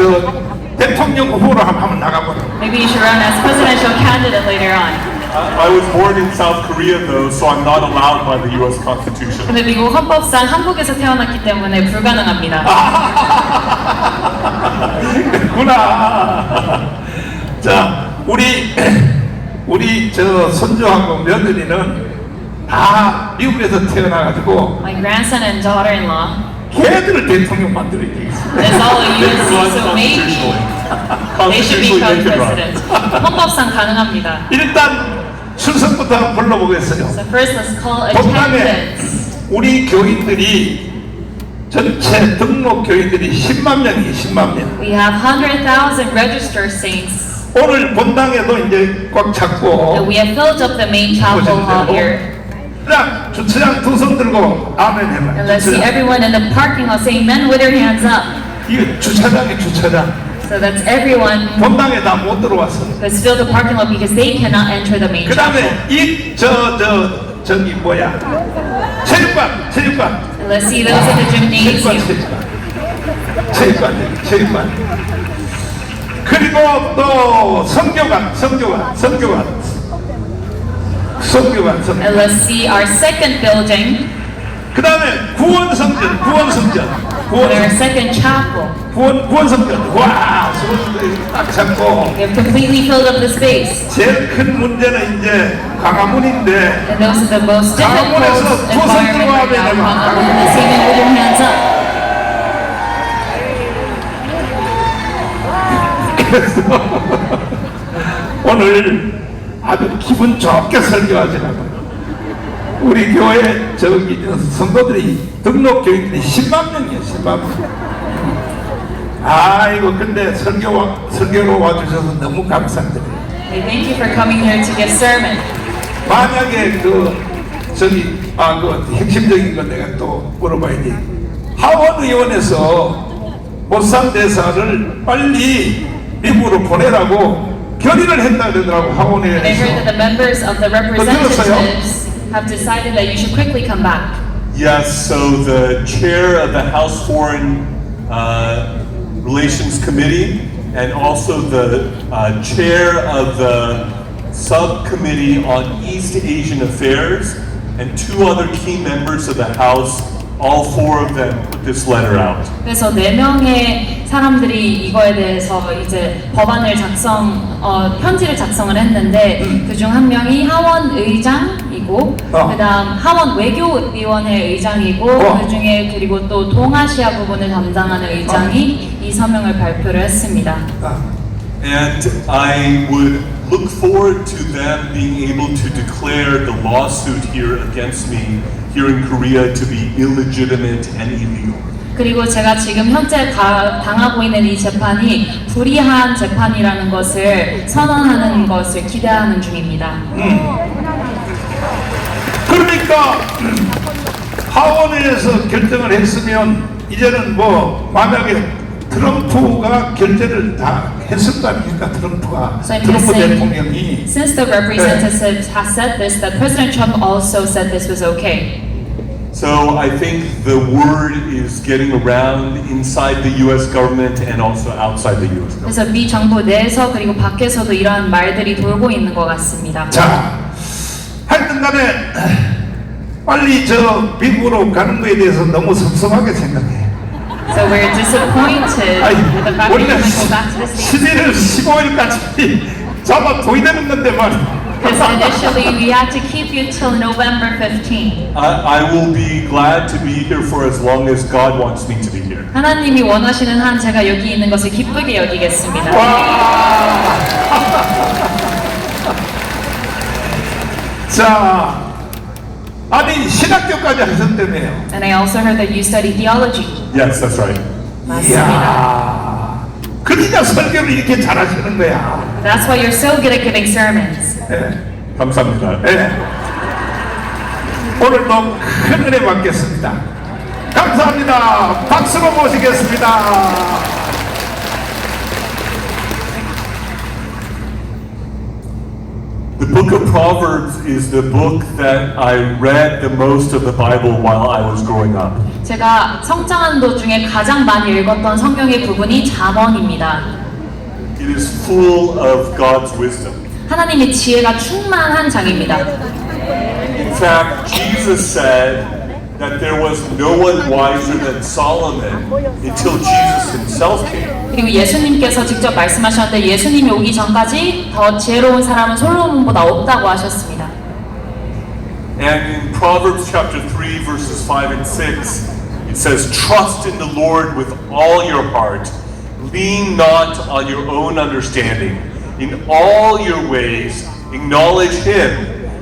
저 대통령 후보로 한번 나가보라. Maybe you should run as presidential candidate later on. I was born in South Korea though, so I'm not allowed by the U.S. Constitution. 근데 미국 헌법상 한국에서 태어났기 때문에 불가능합니다. 그렇구나. 자, 우리 저 손주하고 며느리는 다 미국에서 태어나가지고 My grandson and daughter-in-law, 걔들을 대통령 만들어야 되겠어. it's all a USC, so maybe they should become president. 헌법상 가능합니다. 일단 출석부터 한번 불러보겠어요. So first, let's call 본당에 attendance. 우리 교인들이 전체 등록 교인들이 10만 명이에요. 10만 명. We have 100,000 registered saints. 오늘 본당에도 이제 꽉 And 찼고 we have filled up the main chapel hall here. 자, 주차장 두 손 들고 아멘 해봐. And let's see everyone in the parking lot say amen with their hands up. 이거 주차장이 주차장. So that's everyone 본당에 다 못 들어왔어. who's filled the parking lot because they cannot enter the main 그 chapel. 다음에 저기 뭐야? 체육관. And let's see those in the gymnasium. 체육관. 그리고 또 성교관. And let's see our second building, 그 다음에 구원성전. and our second chapel. 구원성전. 와, 수고들 딱 잡고. We have completely filled up the space. 제일 큰 문제는 이제 광화문인데 And those are the most difficult environment right now. Let's see them with your hands up. 오늘 아주 기분 좋게 설교하시라고. 우리 교회 저기 성도들이 등록 교인들이 10만 명이에요. 10만 명. 아이고 근데 설교로 와주셔서 너무 감사드려요. Okay, thank you for coming here to give sermon. 만약에 그 핵심적인 건 내가 또 물어봐야지. 하원 의원에서 모산 대사를 빨리 미국으로 보내라고 결의를 했다 그러더라고 하원 And I heard that 의원에서. the members of the representatives have decided that you should quickly come back. Yes, so the chair of the House Foreign Relations Committee and also the chair of the subcommittee on East Asian Affairs and two other key members of the House, all four of them put this letter out. 그래서 4명의 사람들이 이거에 대해서 이제 법안을 편지를 작성을 했는데 그중 한 명이 하원 의장이고 그다음 하원 외교위원회 의장이고 그중에 그리고 또 동아시아 부분을 담당하는 의장이 이 서명을 발표를 했습니다. And I would look forward to them being able to declare the lawsuit here against me here in Korea to be illegitimate and illegal. 그리고 제가 지금 현재 당하고 있는 이 재판이 불이한 재판이라는 것을 선언하는 것을 기대하는 중입니다. 그러니까 하원에서 결정을 했으면 이제는 뭐 만약에 트럼프가 결재를 다 했을 거 아닙니까? 트럼프 대통령이. Since the representatives has said this, that President Trump also said this was okay. So I think the word is getting around inside the U.S. government and also outside the U.S. government. 그래서 미 정부 내에서 그리고 밖에서도 이러한 말들이 돌고 있는 것 같습니다. 자, 하여튼간에 빨리 저 미국으로 가는 거에 대해서 너무 섭섭하게 생각해. So we're disappointed with the fact that you 원래 might go back to the States. 11일, 15일까지 잡아 둬야 되는 말이야. Because initially we had to keep you till November 15th. I will be glad to be here for as long as God wants me to be here. 하나님이 원하시는 한 제가 여기 있는 것을 기쁘게 여기겠습니다. 와. 자, 아니 신학교까지 하셨다며요. And I also heard that you study theology. Yes, that's right. 맞습니다. 이야, 그러니까 설교를 이렇게 잘하시는 거야. That's why you're so good at giving sermons. 네. 감사합니다. 네. 오늘도 큰 은혜 받겠습니다. 감사합니다. 박수로 모시겠습니다. The book of Proverbs is the book that I read the most of the Bible while I was growing up. 제가 성장한도 중에 가장 많이 읽었던 성경의 부분이 잠언입니다. It is full of God's wisdom. 하나님의 지혜가 충만한 장입니다. In fact, Jesus said that there was no one wiser than Solomon until Jesus himself came. 그리고 예수님께서 직접 말씀하셨는데 예수님이 오기 전까지 더 지혜로운 사람은 솔로몬보다 없다고 하셨습니다. And in Proverbs chapter 3 verses 5 and 6, it says, "Trust in the Lord with all your heart. Lean not on your own understanding. In all your ways, acknowledge Him,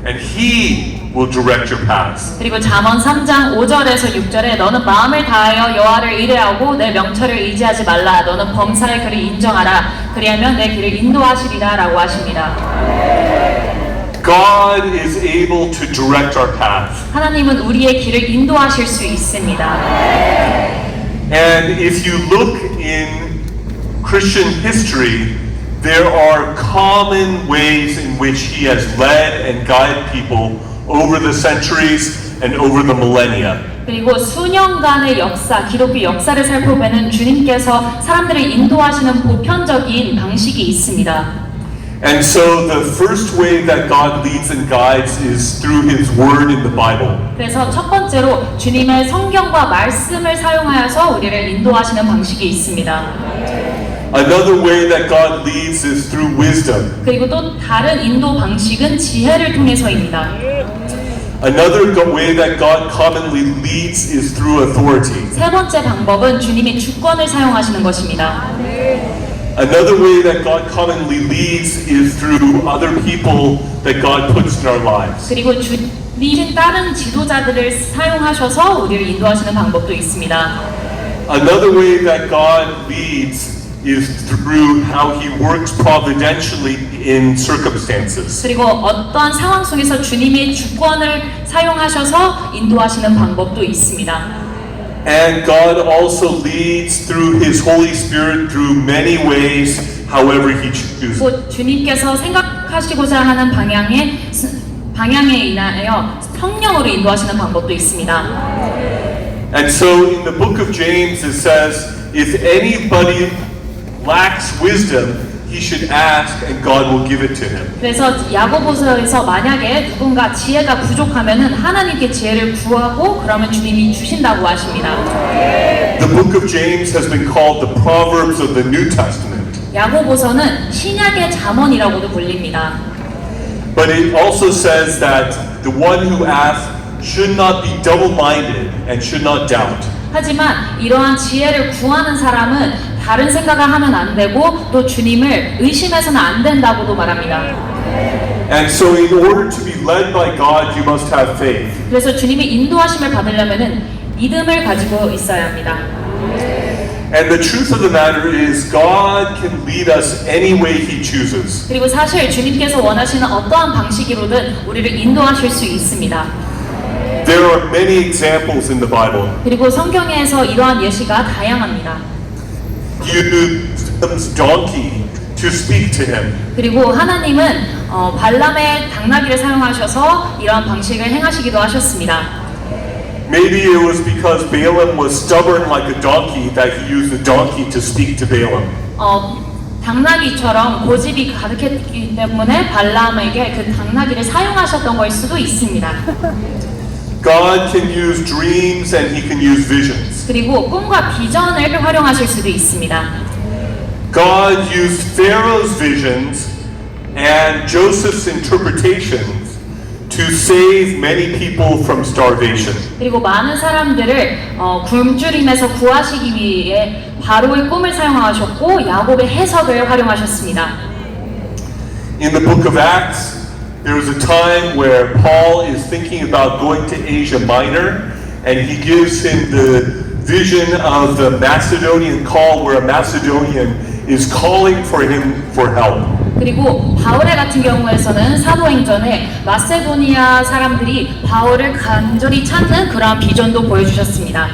and He will direct your paths." 그리고 잠언 3장 5절에서 6절에 너는 마음을 다하여 여호와를 의뢰하고 내 명철을 의지하지 말라. 너는 범사의 그를 인정하라. 그리하면 내 길을 인도하시리라 라고 하십니다. God is able to direct our path. 하나님은 우리의 길을 인도하실 수 있습니다. And if you look in Christian history, there are common ways in which He has led and guided people over the centuries and over the millennia. 그리고 수년간의 역사, 기독교 역사를 살펴보면 주님께서 사람들을 인도하시는 보편적인 방식이 있습니다. And so the first way that God leads and guides is through His Word in the Bible. 그래서 첫 번째로 주님의 성경과 말씀을 사용하여서 우리를 인도하시는 방식이 있습니다. Another way that God leads is through wisdom. 그리고 또 다른 인도 방식은 지혜를 통해서입니다. Another way that God commonly leads is through authority. 세 번째 방법은 주님의 주권을 사용하시는 것입니다. Another way that God commonly leads is through other people that God puts in our lives. 그리고 주님이 다른 지도자들을 사용하셔서 우리를 인도하시는 방법도 있습니다. Another way that God leads is through how He works providentially in circumstances. 그리고 어떠한 상황 속에서 주님의 주권을 사용하셔서 인도하시는 방법도 있습니다. And God also leads through His Holy Spirit through many ways, however He chooses. 곧 주님께서 생각하시고자 하는 방향에 인하여 성령으로 인도하시는 방법도 있습니다. And so in the book of James it says, if anybody lacks wisdom, he should ask and God will give it to him. 그래서 야고보서에서 만약에 누군가 지혜가 부족하면은 하나님께 지혜를 구하고 그러면 주님이 주신다고 하십니다. The book of James has been called the Proverbs of the New Testament. 야고보서는 신약의 잠언이라고도 불립니다. But it also says that the one who asks should not be double-minded and should not doubt. 하지만 이러한 지혜를 구하는 사람은 다른 생각을 하면 안 되고 또 주님을 의심해서는 안 된다고도 말합니다. And so in order to be led by God, you must have faith. 그래서 주님의 인도하심을 받으려면은 믿음을 가지고 있어야 합니다. And the truth of the matter is God can lead us any way He chooses. 그리고 사실 주님께서 원하시는 어떠한 방식으로든 우리를 인도하실 수 있습니다. There are many examples in the Bible. 그리고 성경에서 이러한 예시가 다양합니다. He used Balaam's donkey to speak to him. 그리고 하나님은 발람의 당나귀를 사용하셔서 이러한 방식을 행하시기도 하셨습니다. Maybe it was because Balaam was stubborn like a donkey that He used the donkey to speak to Balaam. 당나귀처럼 고집이 가득했기 때문에 발람에게 그 당나귀를 사용하셨던 걸 수도 있습니다. God can use dreams and He can use visions. 그리고 꿈과 비전을 활용하실 수도 있습니다. God used Pharaoh's visions and Joseph's interpretations to save many people from starvation. 그리고 많은 사람들을 굶주림에서 구하시기 위해 바로의 꿈을 사용하셨고 야곱의 해석을 활용하셨습니다. In the book of Acts, there was a time where Paul is thinking about going to Asia Minor, and he gives him the vision of the Macedonian call, where a Macedonian is calling for him for help. 그리고 바울의 같은 경우에서는 사도행전에 마세도니아 사람들이 바울을 간절히 찾는 그러한 비전도 보여주셨습니다.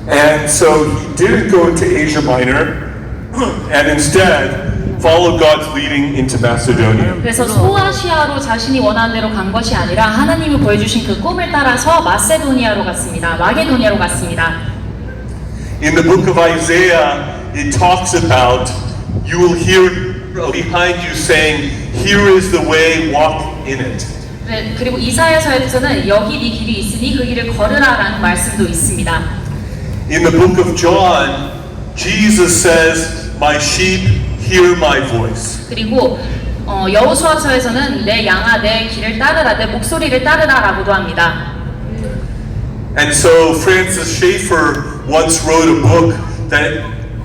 And so he didn't go to Asia Minor, and instead followed God's leading into Macedonia. 그래서 소아시아로 자신이 원하는 대로 간 것이 아니라 하나님이 보여주신 그 꿈을 따라서 마세도니아로 갔습니다. 마게도니아로 갔습니다. In the book of Isaiah, it talks about, you will hear behind you saying, here is the way, walk in it. 네, 그리고 이사야서에서는 여기 네 길이 있으니 그 길을 걸으라라는 말씀도 있습니다. In the book of John, Jesus says, my sheep hear my voice. 그리고 여호수아서에서는 내 양아 내 길을 따르라 내 목소리를 따르라라고도 합니다. And so Francis Schaeffer once wrote a book that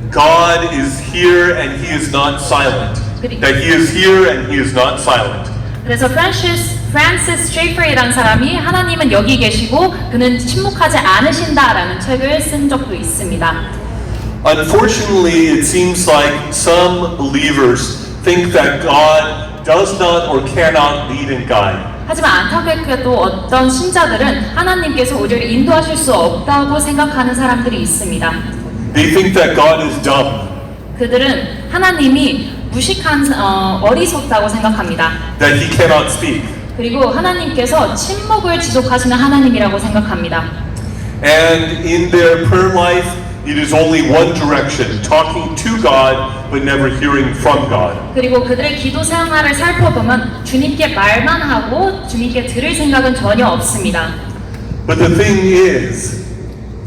God is here and he is not silent. That he is here and he is not silent. 그래서 프란시스 쉐이퍼이라는 사람이 하나님은 여기 계시고 그는 침묵하지 않으신다라는 책을 쓴 적도 있습니다. Unfortunately, it seems like some believers think that God does not or cannot lead and guide. 하지만 안타깝게도 어떤 신자들은 하나님께서 우리를 인도하실 수 없다고 생각하는 사람들이 있습니다. They think that God is dumb. 그들은 하나님이 무식한 어리석다고 생각합니다. That he cannot speak. 그리고 하나님께서 침묵을 지속하시는 하나님이라고 생각합니다. And in their prayer life, it is only one direction, talking to God but never hearing from God. 그리고 그들의 기도 생활을 살펴보면 주님께 말만 하고 주님께 들을 생각은 전혀 없습니다. But the thing is,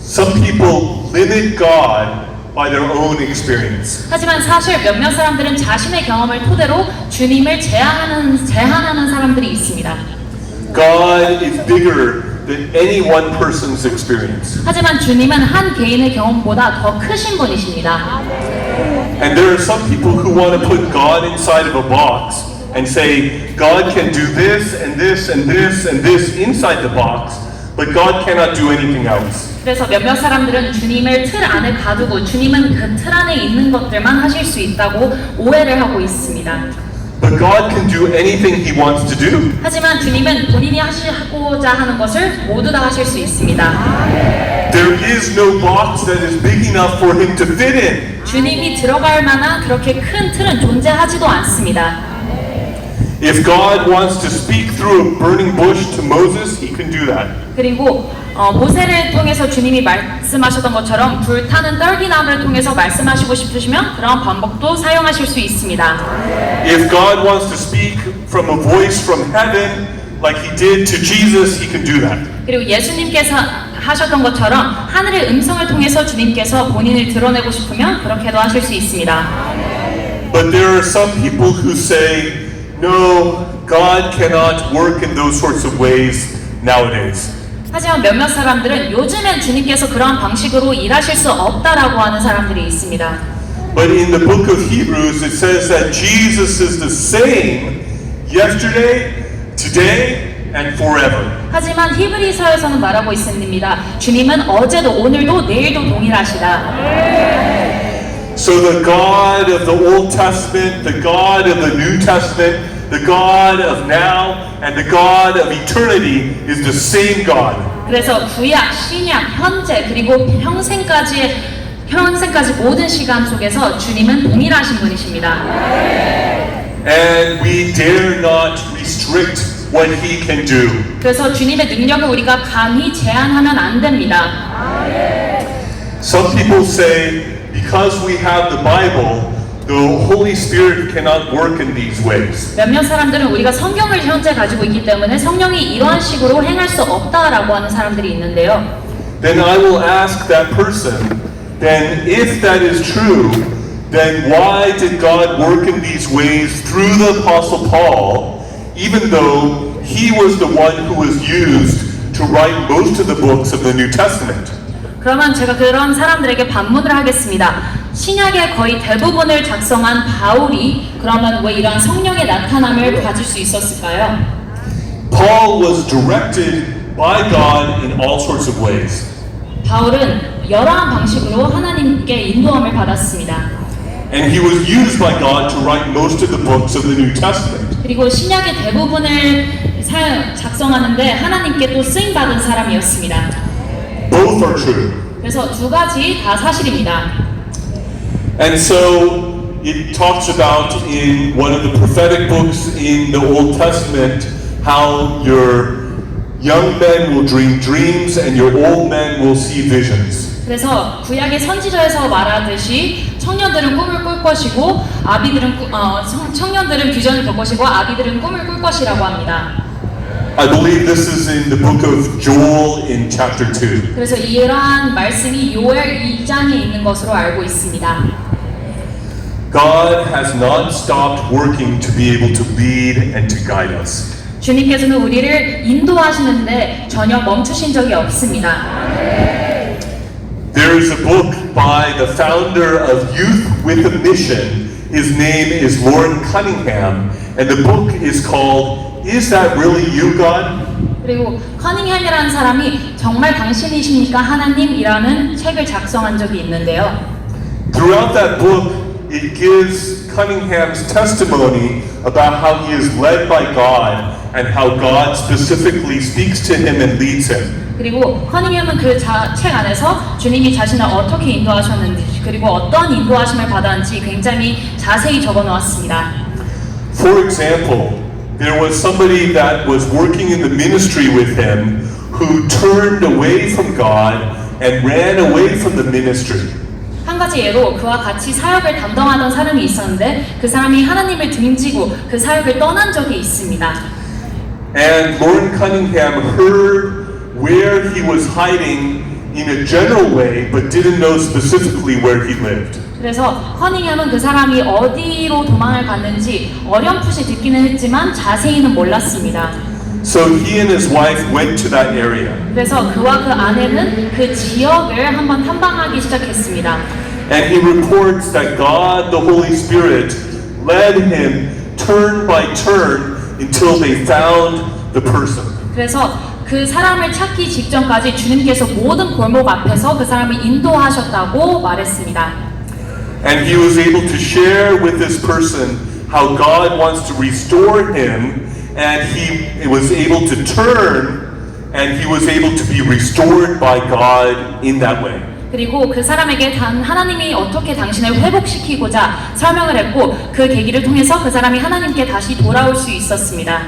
some people limit God by their own experience. 하지만 사실 몇몇 사람들은 자신의 경험을 토대로 주님을 제한하는 사람들이 있습니다. God is bigger than any one person's experience. 하지만 주님은 한 개인의 경험보다 더 크신 분이십니다. And there are some people who want to put God inside of a box and say, God can do this and this and this and this inside the box, but God cannot do anything else. 그래서 몇몇 사람들은 주님을 틀 안에 가두고 주님은 그 틀 안에 있는 것들만 하실 수 있다고 오해를 하고 있습니다. But God can do anything He wants to do. 하지만 주님은 본인이 하고자 하는 것을 모두 다 하실 수 있습니다. There is no box that is big enough for Him to fit in. 주님이 들어갈 만한 그렇게 큰 틀은 존재하지도 않습니다. If God wants to speak through a burning bush to Moses, He can do that. 그리고 모세를 통해서 주님이 말씀하셨던 것처럼 불타는 떨기나무를 통해서 말씀하시고 싶으시면 그런 방법도 사용하실 수 있습니다. If God wants to speak from a voice from heaven, like He did to Jesus, He can do that. 그리고 예수님께서 하셨던 것처럼 하늘의 음성을 통해서 주님께서 본인을 드러내고 싶으면 그렇게도 하실 수 있습니다. But there are some people who say, no, God cannot work in those sorts of ways nowadays. 하지만 몇몇 사람들은 요즘엔 주님께서 그러한 방식으로 일하실 수 없다라고 하는 사람들이 있습니다. But in the book of Hebrews, it says that Jesus is the same yesterday, today, and forever. 하지만 히브리서에서는 말하고 있습니다. 주님은 어제도 오늘도 내일도 동일하시다. So the God of the Old Testament, the God of the New Testament, the God of now, and the God of eternity is the same God. 그래서 구약, 신약, 현재 그리고 평생까지 모든 시간 속에서 주님은 동일하신 분이십니다. And we dare not restrict what He can do. 그래서 주님의 능력을 우리가 감히 제한하면 안 됩니다. Some people say, because we have the Bible, the Holy Spirit cannot work in these ways. 몇몇 사람들은 우리가 성경을 현재 가지고 있기 때문에 성령이 이러한 식으로 행할 수 없다라고 하는 사람들이 있는데요. Then I will ask that person, then if that is true, then why did God work in these ways through the Apostle Paul, even though he was the one who was used to write most of the books of the New Testament? 그러면 제가 그런 사람들에게 반문을 하겠습니다. 신약의 거의 대부분을 작성한 바울이 그러면 왜 이러한 성령의 나타남을 가질 수 있었을까요? Paul was directed by God in all sorts of ways. 바울은 여러한 방식으로 하나님께 인도함을 받았습니다. And he was used by God to write most of the books of the New Testament. 그리고 신약의 대부분을 작성하는데 하나님께 또 쓰임 받은 사람이었습니다. Both are true. 그래서 두 가지 다 사실입니다. And so it talks about in one of the prophetic books in the Old Testament how your young men will dream dreams and your old men will see visions. 그래서 구약의 선지자에서 말하듯이 청년들은 꿈을 꿀 것이고 청년들은 비전을 볼 것이고 아비들은 꿈을 꿀 것이라고 합니다. I believe this is in the book of Joel in chapter 2. 그래서 이러한 말씀이 요엘 2장에 있는 것으로 알고 있습니다. God has not stopped working to be able to lead and to guide us. 주님께서는 우리를 인도하시는데 전혀 멈추신 적이 없습니다. There is a book by the founder of Youth with a Mission. His name is Lauren Cunningham, and the book is called Is That Really You, God? 그리고 커닝햄이라는 사람이 정말 당신이십니까 하나님이라는 책을 작성한 적이 있는데요. Throughout that book, it gives Cunningham's testimony about how he is led by God and how God specifically speaks to him and leads him. 그리고 커닝햄은 그 책 안에서 주님이 자신을 어떻게 인도하셨는지 그리고 어떤 인도하심을 받았는지 굉장히 자세히 적어 놓았습니다. For example, there was somebody that was working in the ministry with him who turned away from God and ran away from the ministry. 한 가지 예로 그와 같이 사역을 담당하던 사람이 있었는데 그 사람이 하나님을 등지고 그 사역을 떠난 적이 있습니다. And Lauren Cunningham heard where he was hiding in a general way, but didn't know specifically where he lived. 그래서 커닝햄은 그 사람이 어디로 도망을 갔는지 어렴풋이 듣기는 했지만 자세히는 몰랐습니다. So he and his wife went to that area. 그래서 그와 그 아내는 그 지역을 한번 탐방하기 시작했습니다. And he reports that God, the Holy Spirit, led him turn by turn until they found the person. 그래서 그 사람을 찾기 직전까지 주님께서 모든 골목 앞에서 그 사람을 인도하셨다고 말했습니다. And he was able to share with this person how God wants to restore him, and he was able to turn, and he was able to be restored by God in that way. 그리고 그 사람에게 하나님이 어떻게 당신을 회복시키고자 설명을 했고 그 계기를 통해서 그 사람이 하나님께 다시 돌아올 수 있었습니다.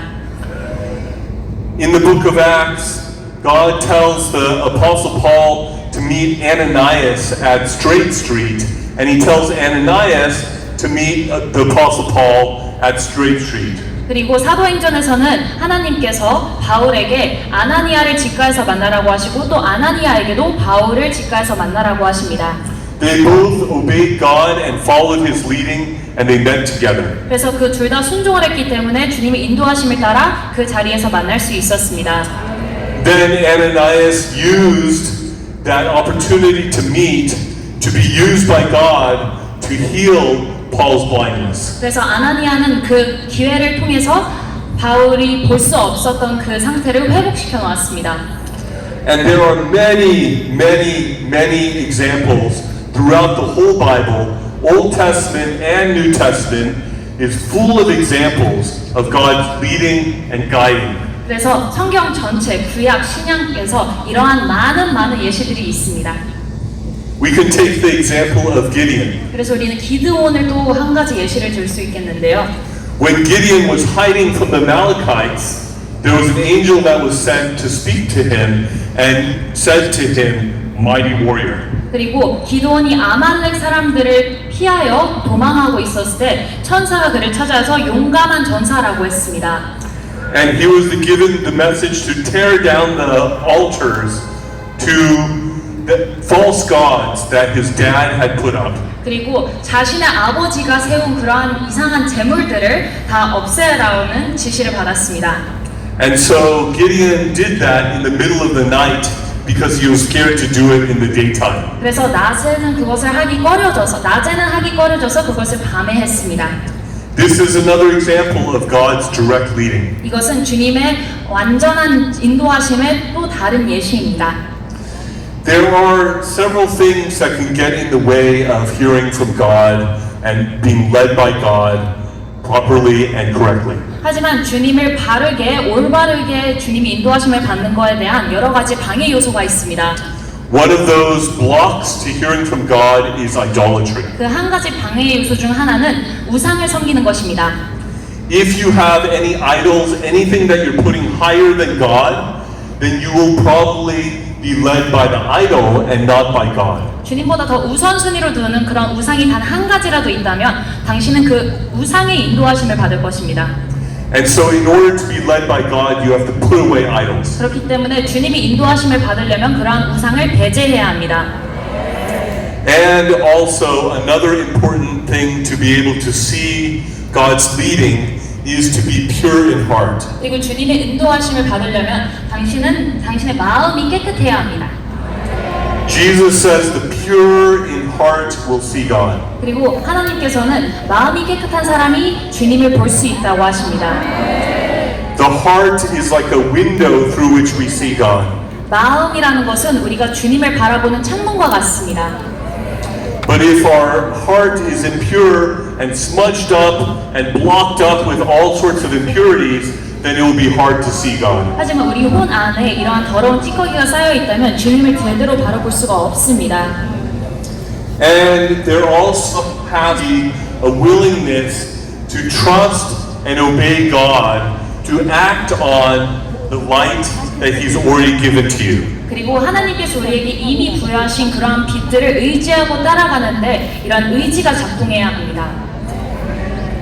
In the book of Acts, God tells the Apostle Paul to meet Ananias at Straight Street, and he tells Ananias to meet the Apostle Paul at Straight Street. 그리고 사도행전에서는 하나님께서 바울에게 아나니아를 직가에서 만나라고 하시고 또 아나니아에게도 바울을 직가에서 만나라고 하십니다. They both obeyed God and followed his leading, and they met together. 그래서 그 둘 다 순종을 했기 때문에 주님의 인도하심을 따라 그 자리에서 만날 수 있었습니다. Then Ananias used that opportunity to meet to be used by God to heal Paul's blindness. 그래서 아나니아는 그 기회를 통해서 바울이 볼 수 없었던 그 상태를 회복시켜 놓았습니다. And there are many, many, many examples throughout the whole Bible, Old Testament and New Testament, is full of examples of God's leading and guiding. 그래서 성경 전체 구약 신약에서 이러한 많은 예시들이 있습니다. We can take the example of Gideon. 그래서 우리는 기드온을 또 한 가지 예시를 들 수 있겠는데요. When Gideon was hiding from the Amalekites, there was an angel that was sent to speak to him and said to him, "Mighty warrior." 그리고 기드온이 아말렉 사람들을 피하여 도망하고 있었을 때 천사가 그를 찾아서 용감한 전사라고 했습니다. And he was given the message to tear down the altars to the false gods that his dad had put up. 그리고 자신의 아버지가 세운 그러한 이상한 제물들을 다 없애라는 지시를 받았습니다. And so Gideon did that in the middle of the night because he was scared to do it in the daytime. 그래서 낮에는 하기 꺼려져서 그것을 밤에 했습니다. This is another example of God's direct leading. 이것은 주님의 완전한 인도하심의 또 다른 예시입니다. There are several things that can get in the way of hearing from God and being led by God properly and correctly. 하지만 주님을 올바르게 주님이 인도하심을 받는 것에 대한 여러 가지 방해 요소가 있습니다. One of those blocks to hearing from God is idolatry. 그 한 가지 방해 요소 중 하나는 우상을 섬기는 것입니다. If you have any idols, anything that you're putting higher than God, then you will probably be led by the idol and not by God. 주님보다 더 우선순위로 두는 그런 우상이 단 한 가지라도 있다면 당신은 그 우상의 인도하심을 받을 것입니다. And so in order to be led by God, you have to put away idols. 그렇기 때문에 주님이 인도하심을 받으려면 그러한 우상을 배제해야 합니다. And also another important thing to be able to see God's leading is to be pure in heart. 그리고 주님의 인도하심을 받으려면 당신은 당신의 마음이 깨끗해야 합니다. Jesus says the pure in heart will see God. 그리고 하나님께서는 마음이 깨끗한 사람이 주님을 볼 수 있다고 하십니다. The heart is like a window through which we see God. 마음이라는 것은 우리가 주님을 바라보는 창문과 같습니다. But if our heart is impure and smudged up and blocked up with all sorts of impurities, then it will be hard to see God. 하지만 우리 혼 안에 이러한 더러운 찌꺼기가 쌓여 있다면 주님을 제대로 바라볼 수가 없습니다. And there also has a willingness to trust and obey God, to act on the light that He's already given to you. 그리고 하나님께서 우리에게 이미 부여하신 그러한 빛들을 의지하고 따라가는데 이러한 의지가 작동해야 합니다.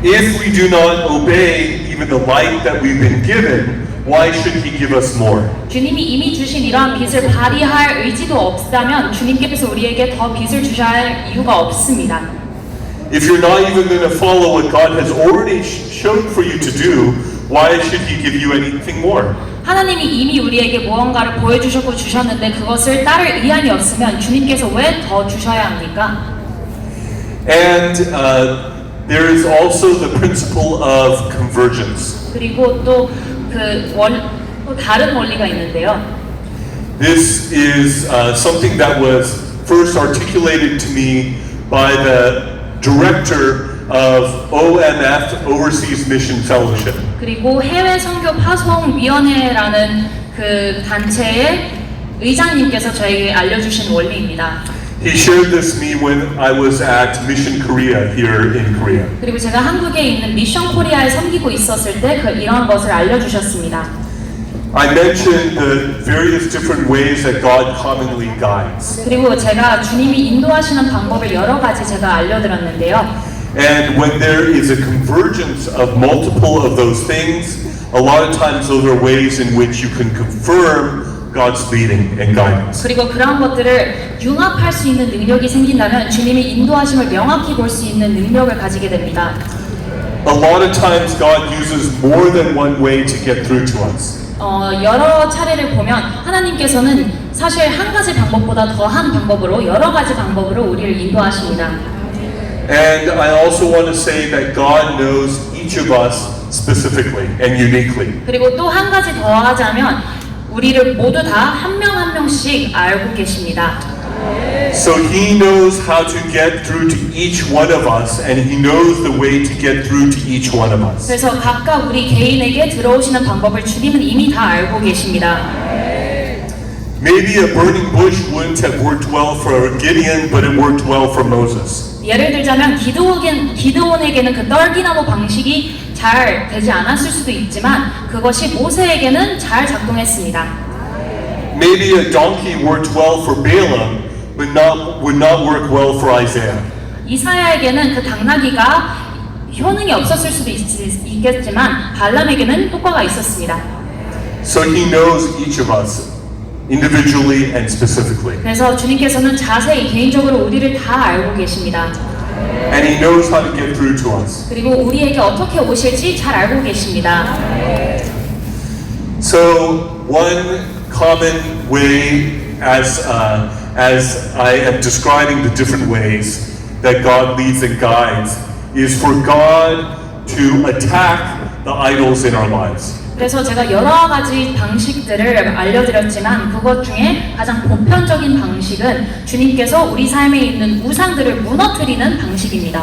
If we do not obey even the light that we've been given, why should He give us more? 주님이 이미 주신 이러한 빛을 발휘할 의지도 없다면 주님께서 우리에게 더 빛을 주셔야 할 이유가 없습니다. If you're not even going to follow what God has already shown for you to do, why should He give you anything more? 하나님이 이미 우리에게 무언가를 보여주셨고 주셨는데 그것을 따를 의향이 없으면 주님께서 왜 더 주셔야 합니까? And there is also the principle of convergence. 그리고 또 또 다른 원리가 있는데요. This is something that was first articulated to me by the director of OMF, Overseas Mission Fellowship. 그리고 해외 선교 파송 위원회라는 그 단체의 의장님께서 저에게 알려주신 원리입니다. He shared this with me when I was at Mission Korea here in Korea. 그리고 제가 한국에 있는 미션 코리아에 섬기고 있었을 때 이런 것을 알려주셨습니다. I mentioned the various different ways that God commonly guides. 그리고 제가 주님이 인도하시는 방법을 여러 가지 제가 알려드렸는데요. And when there is a convergence of multiple of those things, a lot of times those are ways in which you can confirm God's leading and guidance. 그리고 그런 것들을 융합할 수 있는 능력이 생긴다면 주님이 인도하심을 명확히 볼 수 있는 능력을 가지게 됩니다. A lot of times God uses more than one way to get through to us. 여러 차례를 보면 하나님께서는 사실 한 가지 방법보다 더한 방법으로 여러 가지 방법으로 우리를 인도하십니다. And I also want to say that God knows each of us specifically and uniquely. 그리고 또 한 가지 더 하자면 우리를 모두 다 한 명 한 명씩 알고 계십니다. So He knows how to get through to each one of us, and He knows the way to get through to each one of us. 그래서 각각 우리 개인에게 들어오시는 방법을 주님은 이미 다 알고 계십니다. Maybe a burning bush wouldn't have worked well for Gideon, but it worked well for Moses. 예를 들자면 기드온에게는 그 떨기나무 방식이 잘 되지 않았을 수도 있지만 그것이 모세에게는 잘 작동했습니다. Maybe a donkey worked well for Balaam, but would not work well for Isaiah. 이사야에게는 그 당나귀가 효능이 없었을 수도 있겠지만 발람에게는 효과가 있었습니다. So He knows each of us individually and specifically. 그래서 주님께서는 자세히 개인적으로 우리를 다 알고 계십니다. And He knows how to get through to us. 그리고 우리에게 어떻게 오실지 잘 알고 계십니다. So one common way, as I am describing the different ways that God leads and guides, is for God to attack the idols in our lives. 그래서 제가 여러 가지 방식들을 알려드렸지만 그것 중에 가장 보편적인 방식은 주님께서 우리 삶에 있는 우상들을 무너뜨리는 방식입니다.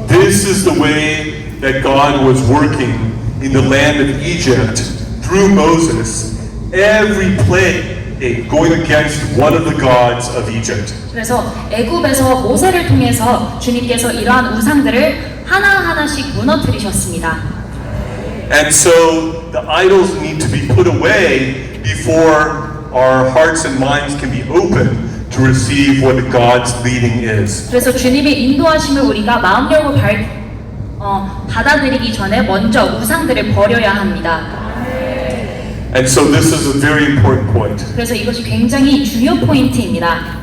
This is the way that God was working in the land of Egypt through Moses. Every plague going against one of the gods of Egypt. 그래서 애굽에서 모세를 통해서 주님께서 이러한 우상들을 하나하나씩 무너뜨리셨습니다. And so the idols need to be put away before our hearts and minds can be open to receive what God's leading is. 그래서 주님의 인도하심을 우리가 마음 열고 받아들이기 전에 먼저 우상들을 버려야 합니다. And so this is a very important point. 그래서 이것이 굉장히 중요 포인트입니다.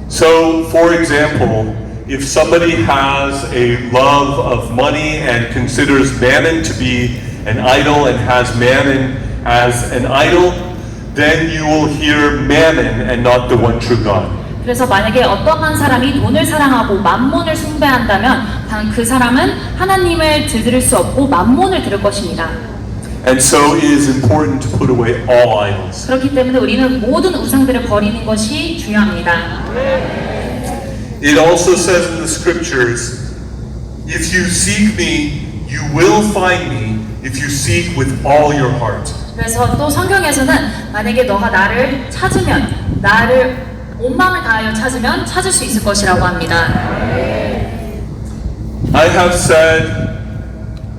So, for example, if somebody has a love of money and considers mammon to be an idol and has mammon as an idol, then you will hear mammon and not the one true God. 그래서 만약에 어떠한 사람이 돈을 사랑하고 맘몬을 숭배한다면 그 사람은 하나님을 들을 수 없고 맘몬을 들을 것입니다. And so it is important to put away all idols. 그렇기 때문에 우리는 모든 우상들을 버리는 것이 중요합니다. It also says in the scriptures, if you seek me, you will find me if you seek with all your heart. 그래서 또 성경에서는 만약에 너가 나를 찾으면 나를 온 마음을 다하여 찾으면 찾을 수 있을 것이라고 합니다. I have said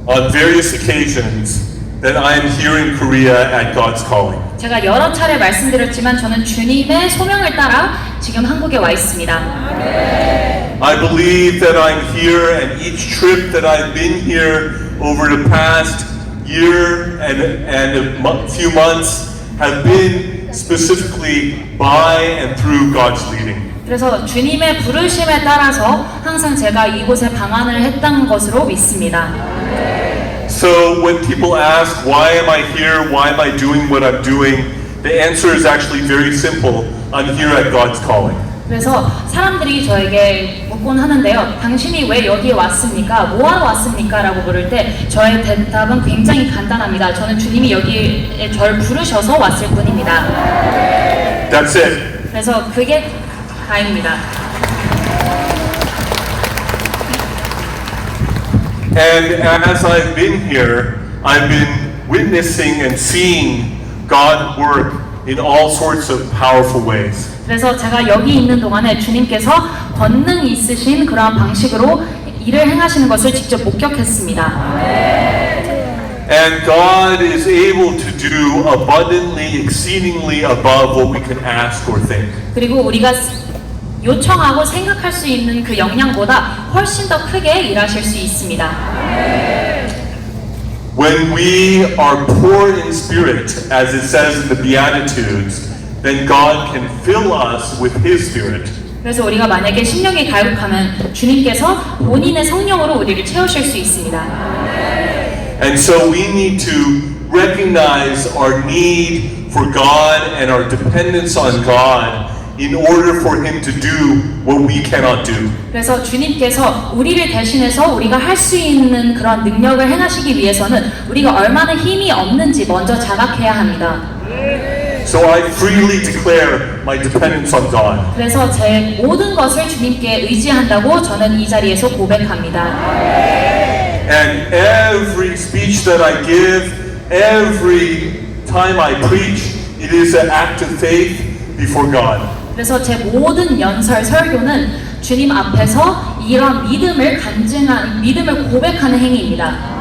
on various occasions that I am here in Korea at God's calling. 제가 여러 차례 말씀드렸지만 저는 주님의 소명을 따라 지금 한국에 와 있습니다. I believe that I'm here, and each trip that I've been here over the past year and a few months have been specifically by and through God's leading. 그래서 주님의 부르심에 따라서 항상 제가 이곳에 방한을 했던 것으로 믿습니다. So when people ask, why am I here? Why am I doing what I'm doing? The answer is actually very simple. I'm here at God's calling. 그래서 사람들이 저에게 묻곤 하는데요. 당신이 왜 여기에 왔습니까? 뭐하러 왔습니까? 라고 물을 때 저의 대답은 굉장히 간단합니다. 저는 주님이 여기에 저를 부르셔서 왔을 뿐입니다. That's it. 그래서 그게 다입니다. And as I've been here, I've been witnessing and seeing God work in all sorts of powerful ways. 그래서 제가 여기 있는 동안에 주님께서 권능 있으신 그러한 방식으로 일을 행하시는 것을 직접 목격했습니다. And God is able to do abundantly, exceedingly above what we can ask or think. 그리고 우리가 요청하고 생각할 수 있는 그 역량보다 훨씬 더 크게 일하실 수 있습니다. When we are poor in spirit, as it says in the Beatitudes, then God can fill us with His Spirit. 그래서 우리가 만약에 심령이 가혹하면 주님께서 본인의 성령으로 우리를 채우실 수 있습니다. And so we need to recognize our need for God and our dependence on God in order for Him to do what we cannot do. 그래서 주님께서 우리를 대신해서 우리가 할 수 있는 그런 능력을 행하시기 위해서는 우리가 얼마나 힘이 없는지 먼저 자각해야 합니다. So I freely declare my dependence on God. 그래서 제 모든 것을 주님께 의지한다고 저는 이 자리에서 고백합니다. And every speech that I give, every time I preach, it is an act of faith before God. 그래서 제 모든 연설 설교는 주님 앞에서 이런 믿음을 고백하는 행위입니다.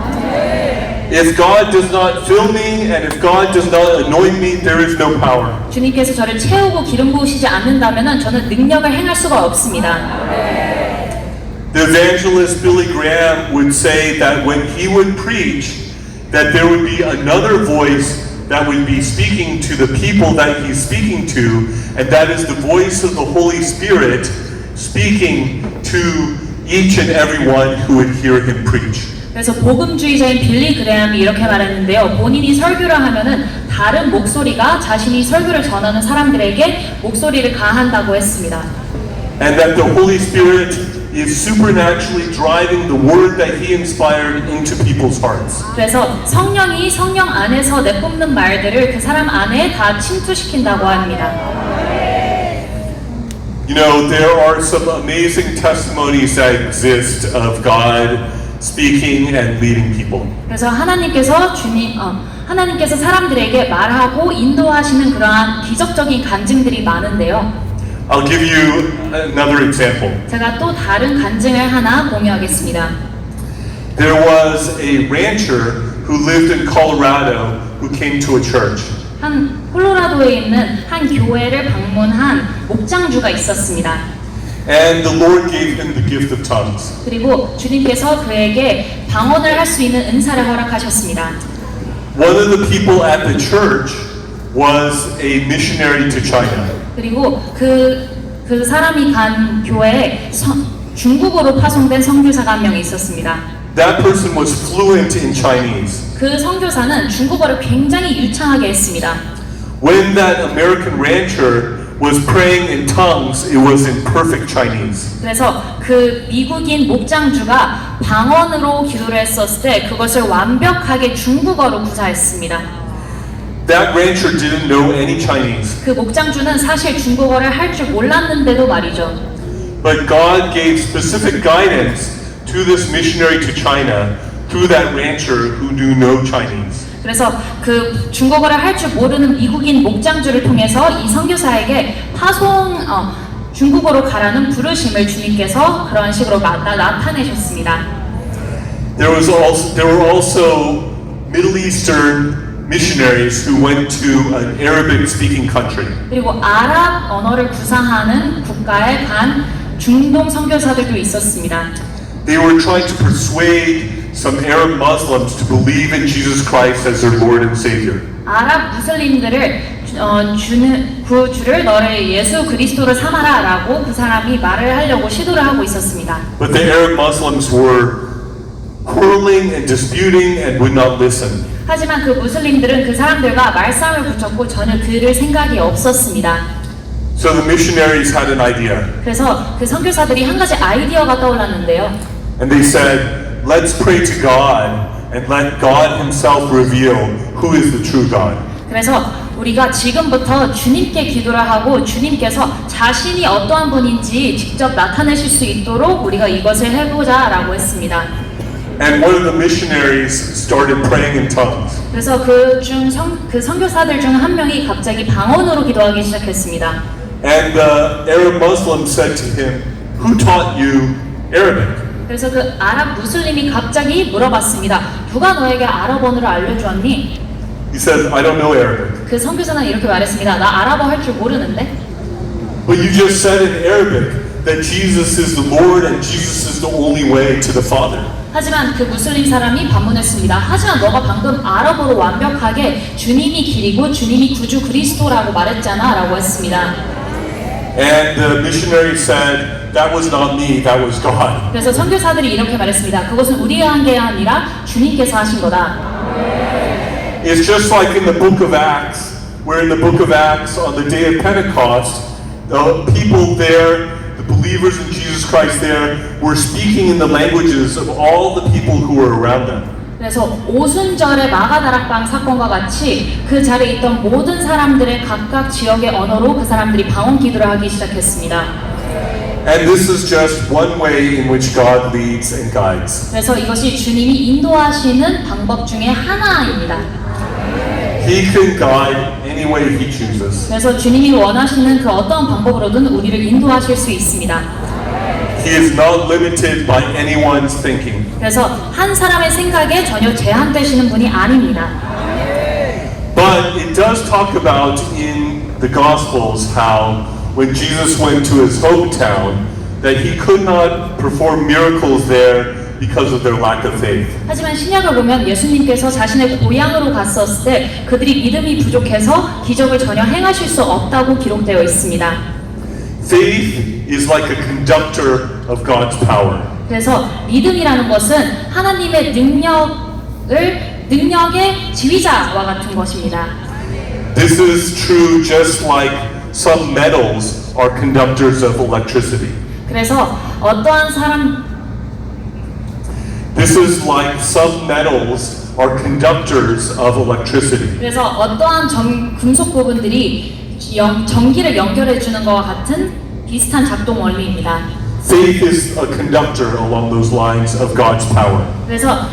If God does not fill me and if God does not anoint me, there is no power. 주님께서 저를 채우고 기름 부으시지 않는다면은 저는 능력을 행할 수가 없습니다. The evangelist Billy Graham would say that when he would preach, that there would be another voice that would be speaking to the people that he's speaking to, and that is the voice of the Holy Spirit speaking to each and every one who would hear him preach. 그래서 복음주의자인 빌리 그레함이 이렇게 말했는데요. 본인이 설교를 하면은 다른 목소리가 자신이 설교를 전하는 사람들에게 목소리를 가한다고 했습니다. And that the Holy Spirit is supernaturally driving the word that he inspired into people's hearts. 그래서 성령이 성령 안에서 내뿜는 말들을 그 사람 안에 다 침투시킨다고 합니다. You know, there are some amazing testimonies that exist of God speaking and leading people. 그래서 하나님께서 사람들에게 말하고 인도하시는 그러한 기적적인 간증들이 많은데요. I'll give you another example. 제가 또 다른 간증을 하나 공유하겠습니다. There was a rancher who lived in Colorado who came to a church. 한 콜로라도에 있는 한 교회를 방문한 목장주가 있었습니다. And the Lord gave him the gift of tongues. 그리고 주님께서 그에게 방언을 할 수 있는 은사를 허락하셨습니다. One of the people at the church was a missionary to China. 그리고 그 사람이 간 교회에 중국어로 파송된 선교사가 한 명 있었습니다. That person was fluent in Chinese. 그 선교사는 중국어를 굉장히 유창하게 했습니다. When that American rancher was praying in tongues, it was in perfect Chinese. 그래서 그 미국인 목장주가 방언으로 기도를 했었을 때 그것을 완벽하게 중국어로 구사했습니다. That rancher didn't know any Chinese, 그 목장주는 사실 중국어를 할 줄 몰랐는데도 말이죠. but God gave specific guidance to this missionary to China through that rancher who knew no Chinese. 그래서 그 중국어를 할 줄 모르는 미국인 목장주를 통해서 이 선교사에게 중국어로 가라는 부르심을 주님께서 그런 식으로 나타내셨습니다. There were also Middle Eastern missionaries who went to an Arabic-speaking country. 그리고 아랍 언어를 구사하는 국가에 간 중동 선교사들도 있었습니다. They were trying to persuade some Arab Muslims to believe in Jesus Christ as their Lord and Savior. 아랍 무슬림들을 구주를 너를 예수 그리스도를 삼아라라고 그 사람이 말을 하려고 시도를 하고 있었습니다. But the Arab Muslims were quarreling and disputing and would not listen. 하지만 그 무슬림들은 그 사람들과 말싸움을 붙였고 전혀 들을 생각이 없었습니다. So the missionaries had an idea. 그래서 그 선교사들이 한 가지 아이디어가 떠올랐는데요. And they said, let's pray to God and let God Himself reveal who is the true God. 그래서 우리가 지금부터 주님께 기도를 하고 주님께서 자신이 어떠한 분인지 직접 나타내실 수 있도록 우리가 이것을 해보자라고 했습니다. And one of the missionaries started praying in tongues. 그래서 그 선교사들 중 한 명이 갑자기 방언으로 기도하기 시작했습니다. And the Arab Muslim said to him, who taught you Arabic? 그래서 그 아랍 무슬림이 갑자기 물어봤습니다. 누가 너에게 아랍어를 알려주었니? He said, I don't know Arabic. 그 선교사는 이렇게 말했습니다. 나 아랍어 할 줄 모르는데. But you just said in Arabic that Jesus is the Lord and Jesus is the only way to the Father. 하지만 그 무슬림 사람이 반문했습니다. 하지만 너가 방금 아랍어로 완벽하게 주님이 길이고 주님이 구주 그리스도라고 말했잖아 라고 했습니다. And the missionary said, that was not me, that was God. 그래서 선교사들이 이렇게 말했습니다. 그것은 우리가 한 게 아니라 주님께서 하신 거다. It's just like in the book of Acts, where in the book of Acts on the day of Pentecost, the people there, the believers in Jesus Christ there, were speaking in the languages of all the people who were around them. 그래서 오순절의 마가다락방 사건과 같이 그 자리에 있던 모든 사람들의 각각 지역의 언어로 그 사람들이 방언 기도를 하기 시작했습니다. And this is just one way in which God leads and guides. 그래서 이것이 주님이 인도하시는 방법 중에 하나입니다. He can guide any way He chooses. 그래서 주님이 원하시는 그 어떤 방법으로든 우리를 인도하실 수 있습니다. He is not limited by anyone's thinking. 그래서 한 사람의 생각에 전혀 제한되시는 분이 아닙니다. But it does talk about in the Gospels how when Jesus went to his hometown that he could not perform miracles there because of their lack of faith. 하지만 신약을 보면 예수님께서 자신의 고향으로 갔었을 때 그들이 믿음이 부족해서 기적을 전혀 행하실 수 없다고 기록되어 있습니다. Faith is like a conductor of God's power. 그래서 믿음이라는 것은 하나님의 능력의 지휘자와 같은 것입니다. This is true just like some metals are conductors of electricity. 그래서 어떠한 사람 This is like some metals are conductors of electricity. 그래서 어떠한 금속 부분들이 전기를 연결해 주는 것과 같은 비슷한 작동 원리입니다. Faith is a conductor along those lines of God's power. 그래서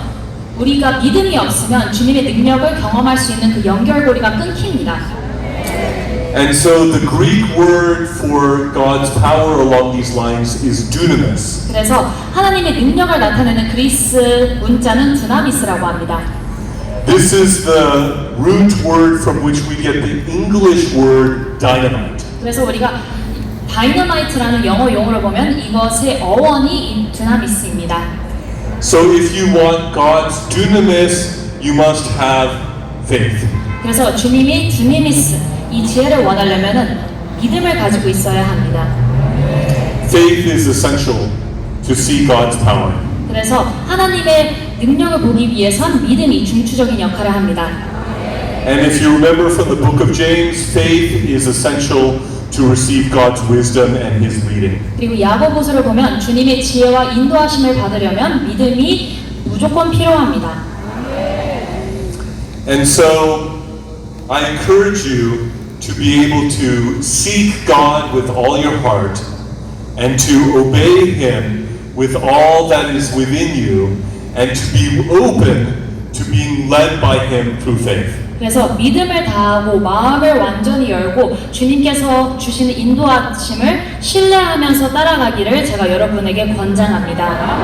우리가 믿음이 없으면 주님의 능력을 경험할 수 있는 그 연결고리가 끊깁니다. And so the Greek word for God's power along these lines is dunamis. 그래서 하나님의 능력을 나타내는 그리스 문자는 두나미스라고 합니다. This is the root word from which we get the English word dynamite. 그래서 우리가 다이너마이트라는 영어 용어를 보면 이것의 어원이 이 두나미스입니다. So if you want God's dunamis, you must have faith. 그래서 주님이 두나미스 이 지혜를 원하려면은 믿음을 가지고 있어야 합니다. Faith is essential to see God's power. 그래서 하나님의 능력을 보기 위해선 믿음이 중추적인 역할을 합니다. And if you remember from the book of James, faith is essential to receive God's wisdom and His leading. 그리고 야고보서를 보면 주님의 지혜와 인도하심을 받으려면 믿음이 무조건 필요합니다. And so I encourage you to be able to seek God with all your heart and to obey Him with all that is within you and to be open to being led by Him through faith. 그래서 믿음을 다하고 마음을 완전히 열고 주님께서 주시는 인도하심을 신뢰하면서 따라가기를 제가 여러분에게 권장합니다.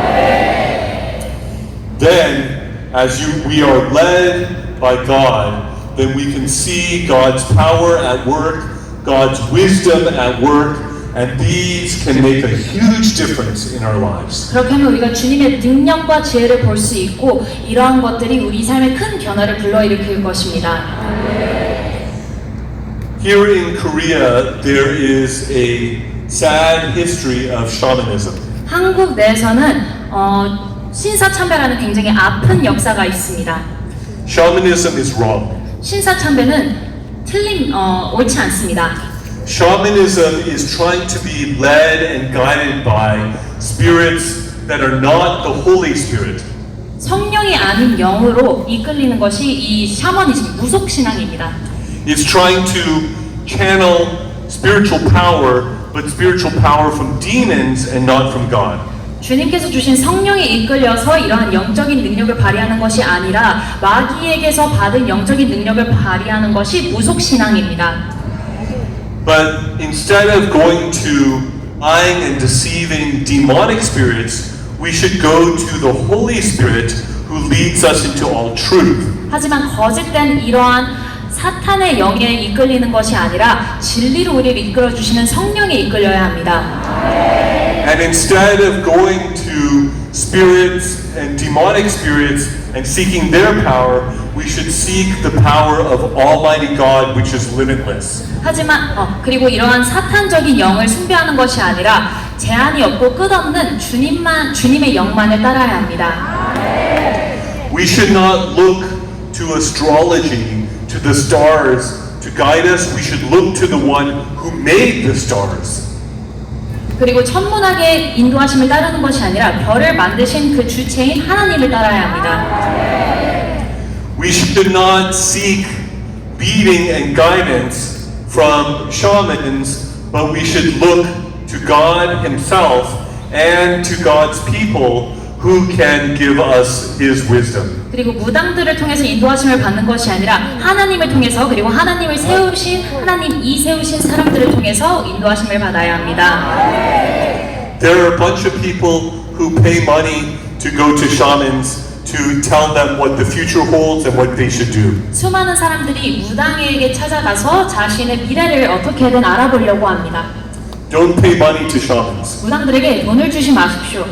Then, as we are led by God, then we can see God's power at work, God's wisdom at work, and these can make a huge difference in our lives. 그렇게 하면 우리가 주님의 능력과 지혜를 볼 수 있고 이러한 것들이 우리 삶에 큰 변화를 불러일으킬 것입니다. Here in Korea, there is a sad history of shamanism. 한국 내에서는 신사참배라는 굉장히 아픈 역사가 있습니다. Shamanism is wrong. 신사참배는 옳지 않습니다. Shamanism is trying to be led and guided by spirits that are not the Holy Spirit. 성령이 아닌 영으로 이끌리는 것이 이 샤머니즘, 무속신앙입니다. It's trying to channel spiritual power, but spiritual power from demons and not from God. 주님께서 주신 성령에 이끌려서 이러한 영적인 능력을 발휘하는 것이 아니라 마귀에게서 받은 영적인 능력을 발휘하는 것이 무속신앙입니다. But instead of going to lying and deceiving demonic spirits, we should go to the Holy Spirit who leads us into all truth. 하지만 거짓된 이러한 사탄의 영에 이끌리는 것이 아니라 진리로 우리를 이끌어 주시는 성령에 이끌려야 합니다. And instead of going to spirits and demonic spirits and seeking their power, we should seek the power of Almighty God, which is limitless. 하지만 그리고 이러한 사탄적인 영을 숭배하는 것이 아니라 제한이 없고 끝없는 주님의 영만을 따라야 합니다. We should not look to astrology, to the stars to guide us. We should look to the one who made the stars. 그리고 천문학의 인도하심을 따르는 것이 아니라 별을 만드신 그 주체인 하나님을 따라야 합니다. We should not seek leading and guidance from shamans, but we should look to God Himself and to God's people who can give us His wisdom. 그리고 무당들을 통해서 인도하심을 받는 것이 아니라 하나님을 통해서 그리고 하나님이 세우신 사람들을 통해서 인도하심을 받아야 합니다. There are a bunch of people who pay money to go to shamans to tell them what the future holds and what they should do. 수많은 사람들이 무당에게 찾아가서 자신의 미래를 어떻게든 알아보려고 합니다. Don't pay money to shamans. 무당들에게 돈을 주지 마십시오.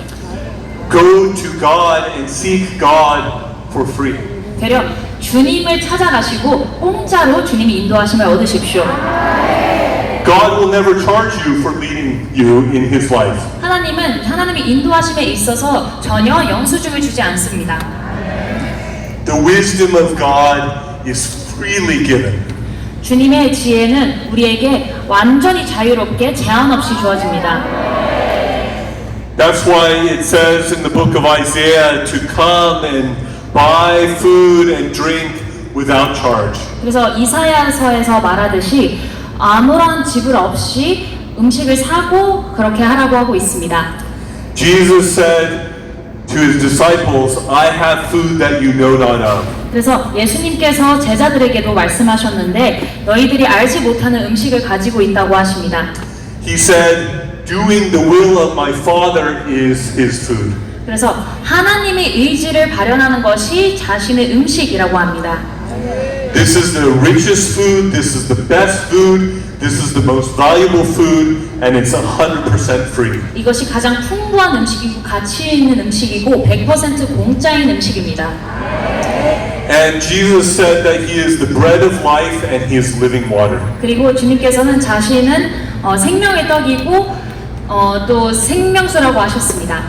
Go to God and seek God for free. 되려 주님을 찾아가시고 공짜로 주님이 인도하심을 얻으십시오. God will never charge you for leading you in His life. 하나님의 인도하심에 있어서 전혀 영수증을 주지 않습니다. The wisdom of God is freely given. 주님의 지혜는 우리에게 완전히 자유롭게 제한 없이 주어집니다. That's why it says in the book of Isaiah to come and buy food and drink without charge. 그래서 이사야서에서 말하듯이 아무런 지불 없이 음식을 사고 그렇게 하라고 하고 있습니다. Jesus said to his disciples, I have food that you know not of. 그래서 예수님께서 제자들에게도 말씀하셨는데 너희들이 알지 못하는 음식을 가지고 있다고 하십니다. He said, doing the will of my Father is his food. 그래서 하나님의 의지를 발현하는 것이 자신의 음식이라고 합니다. This is the richest food, this is the best food, this is the most valuable food, and it's 100% free. 이것이 가장 풍부한 음식이고 가치 있는 음식이고 100% 공짜인 음식입니다. And Jesus said that he is the bread of life and he is living water. 그리고 주님께서는 자신은 생명의 떡이고 또 생명수라고 하셨습니다.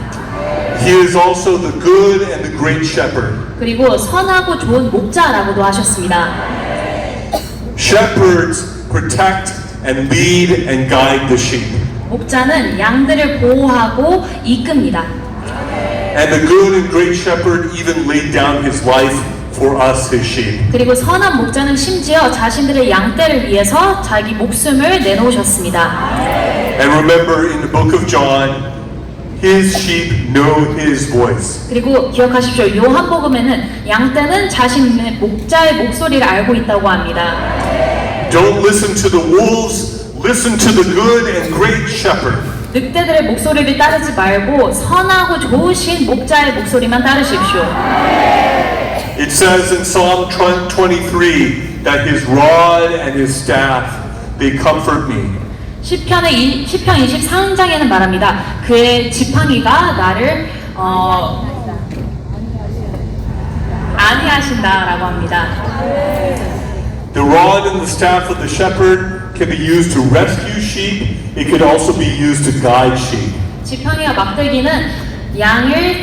He is also the good and the great shepherd. 그리고 선하고 좋은 목자라고도 하셨습니다. Shepherds protect and lead and guide the sheep. 목자는 양들을 보호하고 이끕니다. And the good and great shepherd even laid down his life for us, his sheep. 그리고 선한 목자는 심지어 자신들의 양떼를 위해서 자기 목숨을 내놓으셨습니다. And remember in the book of John, his sheep know his voice. 그리고 기억하십시오. 요한복음에는 양떼는 자신의 목자의 목소리를 알고 있다고 합니다. Don't listen to the wolves, listen to the good and great shepherd. 늑대들의 목소리를 따르지 말고 선하고 좋으신 목자의 목소리만 따르십시오. It says in Psalm 23 that his rod and his staff, they comfort me. 시편 24장에는 말합니다. 그의 지팡이가 나를 안위하신다라고 합니다. The rod and the staff of the shepherd can be used to rescue sheep. It could also be used to guide sheep. 지팡이와 막대기는 양을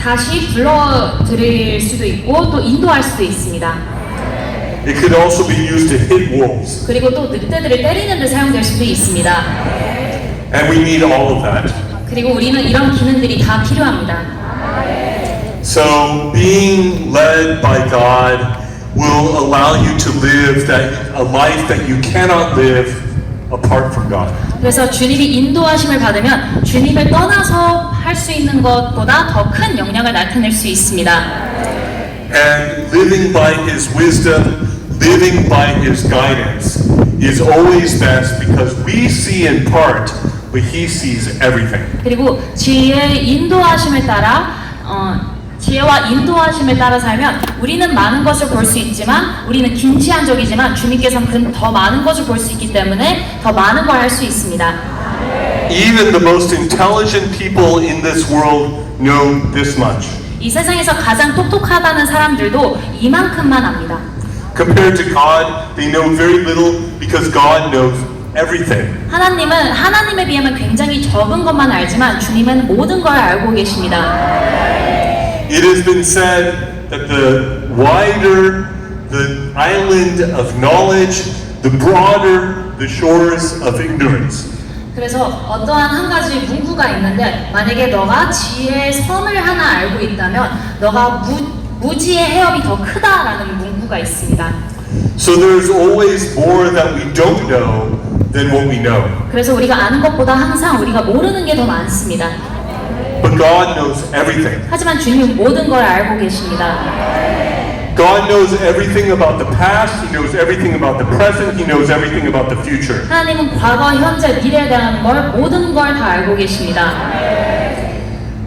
다시 불러들일 수도 있고 또 인도할 수도 있습니다. It could also be used to hit wolves. 그리고 또 늑대들을 때리는 데 사용될 수도 있습니다. And we need all of that. 그리고 우리는 이런 기능들이 다 필요합니다. So being led by God will allow you to live a life that you cannot live apart from God. 그래서 주님이 인도하심을 받으면 주님을 떠나서 할 수 있는 것보다 더 큰 영향을 나타낼 수 있습니다. And living by his wisdom, living by his guidance is always best because we see in part, but he sees everything. 그리고 지혜의 인도하심을 따라 지혜와 인도하심을 따라 살면 우리는 많은 것을 볼 수 있지만 우리는 김치한적이지만 주님께서는 더 많은 것을 볼 수 있기 때문에 더 많은 걸 할 수 있습니다. Even the most intelligent people in this world know this much. 이 세상에서 가장 똑똑하다는 사람들도 이만큼만 압니다. Compared to God, they know very little because God knows everything. 하나님은 하나님에 비하면 굉장히 적은 것만 알지만 주님은 모든 걸 알고 계십니다. It has been said that the wider the island of knowledge, the broader the shores of ignorance. 그래서 어떠한 한 가지 문구가 있는데 만약에 너가 지혜의 섬을 하나 알고 있다면 너가 무지의 해협이 더 크다라는 문구가 있습니다. So there's always more that we don't know than what we know. 그래서 우리가 아는 것보다 항상 우리가 모르는 게 더 많습니다. But God knows everything. 하지만 주님은 모든 걸 알고 계십니다. God knows everything about the past, He knows everything about the present, He knows everything about the future. 하나님은 과거, 현재, 미래에 대한 걸 모든 걸 다 알고 계십니다.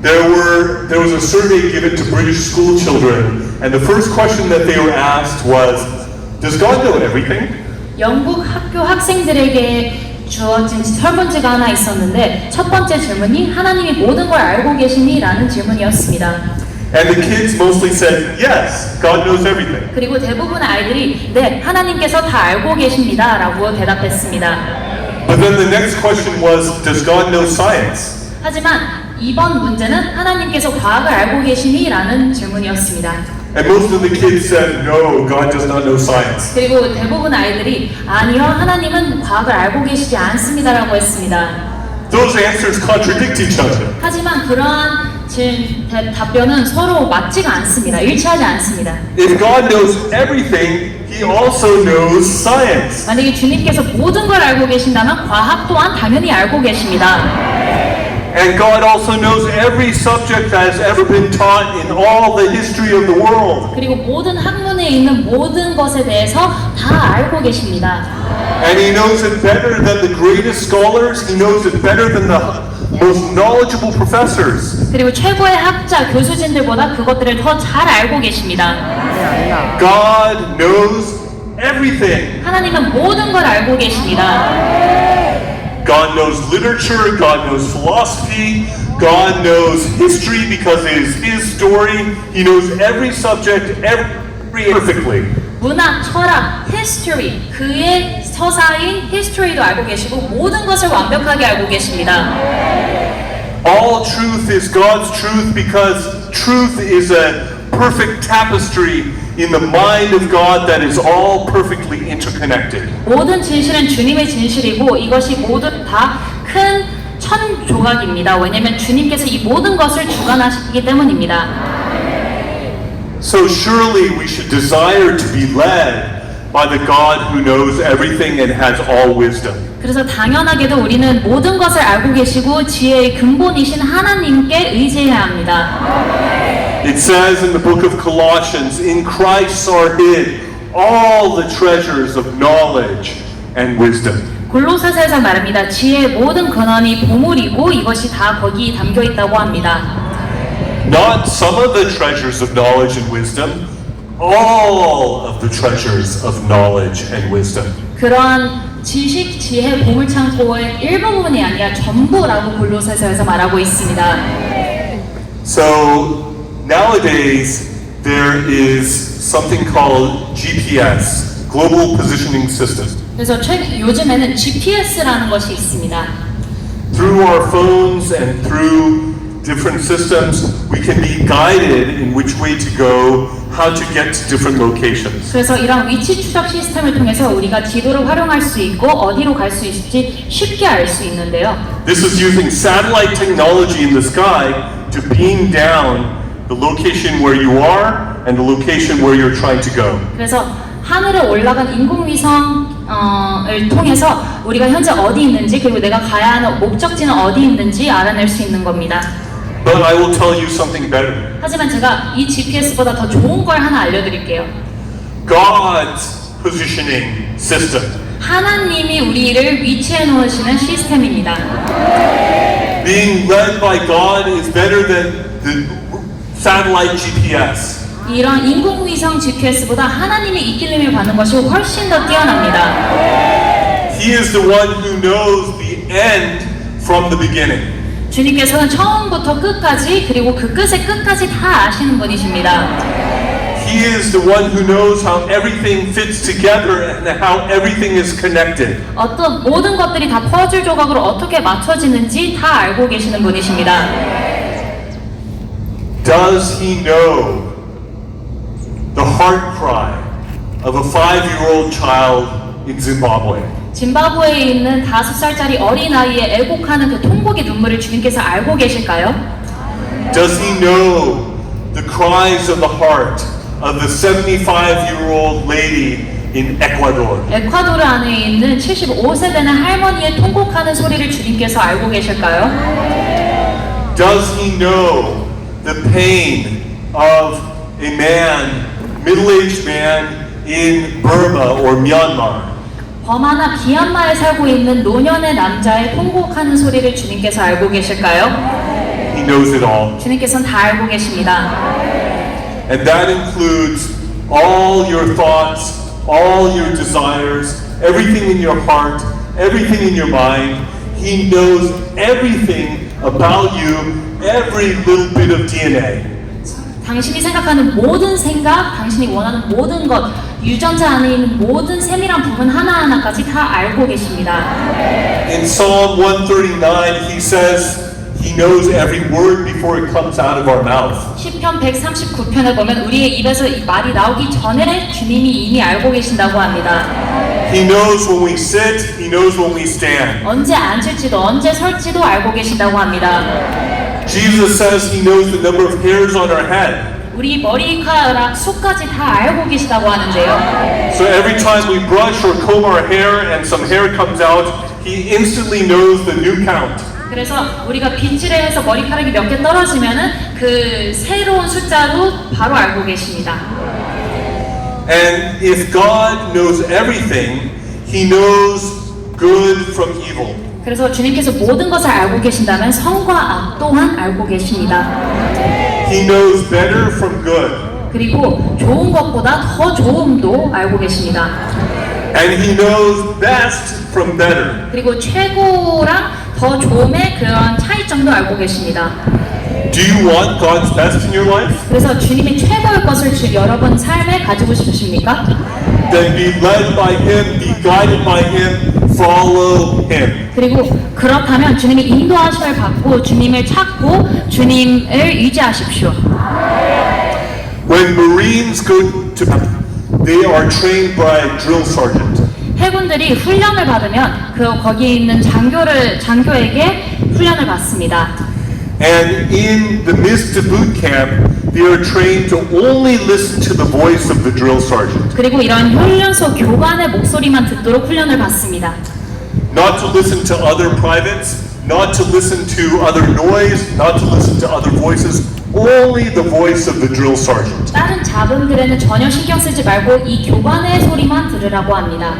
There was a survey given to British school children, and the first question that they were asked was, does God know everything? 영국 학교 학생들에게 주어진 설문지가 하나 있었는데 첫 번째 질문이 하나님이 모든 걸 알고 계시니? 라는 질문이었습니다. And the kids mostly said, yes, God knows everything. 그리고 대부분의 아이들이 네, 하나님께서 다 알고 계십니다 라고 대답했습니다. But then the next question was, does God know science? 하지만 이번 문제는 하나님께서 과학을 알고 계시니? 라는 질문이었습니다. And most of the kids said, no, God does not know science. 그리고 대부분 아이들이 아니요, 하나님은 과학을 알고 계시지 않습니다 라고 했습니다. Those answers contradict each other. 하지만 그러한 답변은 서로 맞지가 않습니다. 일치하지 않습니다. If God knows everything, He also knows science. 만약에 주님께서 모든 걸 알고 계신다면 과학 또한 당연히 알고 계십니다. And God also knows every subject that has ever been taught in all the history of the world. 그리고 모든 학문에 있는 모든 것에 대해서 다 알고 계십니다. And He knows it better than the greatest scholars. He knows it better than the most knowledgeable professors. 그리고 최고의 학자, 교수진들보다 그것들을 더 잘 알고 계십니다. God knows everything. 하나님은 모든 걸 알고 계십니다. God knows literature, God knows philosophy, God knows history because it is His story. He knows every subject, every perfectly. 문학, 철학, history, 그의 서사인 history도 알고 계시고 모든 것을 완벽하게 알고 계십니다. All truth is God's truth because truth is a perfect tapestry in the mind of God that is all perfectly interconnected. 모든 진실은 주님의 진실이고 이것이 모두 다 큰 천 조각입니다. 왜냐하면 주님께서 이 모든 것을 주관하시기 때문입니다. So surely we should desire to be led by the God who knows everything and has all wisdom. 그래서 당연하게도 우리는 모든 것을 알고 계시고 지혜의 근본이신 하나님께 의지해야 합니다. It says in the book of Colossians, in Christ are hid all the treasures of knowledge and wisdom. 골로새서에서 말합니다. 지혜의 모든 근원이 보물이고 이것이 다 거기 담겨 있다고 합니다. Not some of the treasures of knowledge and wisdom, all of the treasures of knowledge and wisdom. 그러한 지식, 지혜, 보물 창고의 일부분이 아니라 전부라고 골로새서에서 말하고 있습니다. So nowadays there is something called GPS, Global Positioning System. 그래서 요즘에는 GPS라는 것이 있습니다. Through our phones and through different systems, we can be guided in which way to go, how to get to different locations. 그래서 이런 위치 추적 시스템을 통해서 우리가 지도를 활용할 수 있고 어디로 갈 수 있을지 쉽게 알 수 있는데요. This is using satellite technology in the sky to beam down the location where you are and the location where you're trying to go. 그래서 하늘에 올라간 인공위성을 통해서 우리가 현재 어디 있는지 그리고 내가 가야 하는 목적지는 어디 있는지 알아낼 수 있는 겁니다. But I will tell you something better. 하지만 제가 이 GPS보다 더 좋은 걸 하나 알려드릴게요. God's positioning system. 하나님이 우리를 위치해 놓으시는 시스템입니다. Being led by God is better than the satellite GPS. 이런 인공위성 GPS보다 하나님의 이끌림을 받는 것이 훨씬 더 뛰어납니다. He is the one who knows the end from the beginning. 주님께서는 처음부터 끝까지 그리고 그 끝의 끝까지 다 아시는 분이십니다. He is the one who knows how everything fits together and how everything is connected. 어떤 모든 것들이 다 퍼즐 조각으로 어떻게 맞춰지는지 다 알고 계시는 분이십니다. Does he know the heart cry of a 5-year-old child in Zimbabwe? 짐바브웨에 있는 5살짜리 어린아이의 애곡하는 그 통곡의 눈물을 주님께서 알고 계실까요? Does he know the cries of the heart of the 75-year-old lady in Ecuador? 에콰도르 안에 있는 75세 되는 할머니의 통곡하는 소리를 주님께서 알고 계실까요? Does he know the pain of a man, middle-aged man in Burma or Myanmar? 버마나 미얀마에 살고 있는 노년의 남자의 통곡하는 소리를 주님께서 알고 계실까요? He knows it all. 주님께서는 다 알고 계십니다. And that includes all your thoughts, all your desires, everything in your heart, everything in your mind. He knows everything about you, every little bit of DNA. 당신이 생각하는 모든 생각, 당신이 원하는 모든 것, 유전자 안에 있는 모든 세밀한 부분 하나하나까지 다 알고 계십니다. In Psalm 139, he says he knows every word before it comes out of our mouth. 시편 139편에 보면 우리의 입에서 이 말이 나오기 전에 주님이 이미 알고 계신다고 합니다. He knows when we sit, he knows when we stand. 언제 앉을지도 언제 설지도 알고 계신다고 합니다. Jesus says he knows the number of hairs on our head. 우리 머리카락 숱까지 다 알고 계시다고 하는데요. So every time we brush or comb our hair and some hair comes out, he instantly knows the new count. 그래서 우리가 빗질을 해서 머리카락이 몇 개 떨어지면은 그 새로운 숫자로 바로 알고 계십니다. And if God knows everything, He knows good from evil. 그래서 주님께서 모든 것을 알고 계신다면 선과 악 또한 알고 계십니다. He knows better from good. 그리고 좋은 것보다 더 좋음도 알고 계십니다. And He knows best from better. 그리고 최고랑 더 좋음의 그런 차이점도 알고 계십니다. Do you want God's best in your life? 그래서 주님이 최고의 것을 여러분 삶에 가지고 싶으십니까? Then be led by Him, be guided by Him, follow Him. 그리고 그렇다면 주님이 인도하심을 받고 주님을 찾고 주님을 의지하십시오. When Marines go to they are trained by a drill sergeant. 해군들이 훈련을 받으면 거기에 있는 장교에게 훈련을 받습니다. And in the midst of boot camp, they are trained to only listen to the voice of the drill sergeant. 그리고 이런 훈련소 교관의 목소리만 듣도록 훈련을 받습니다. Not to listen to other privates, not to listen to other noise, not to listen to other voices, only the voice of the drill sergeant. 다른 자분들에는 전혀 신경 쓰지 말고 이 교관의 소리만 들으라고 합니다.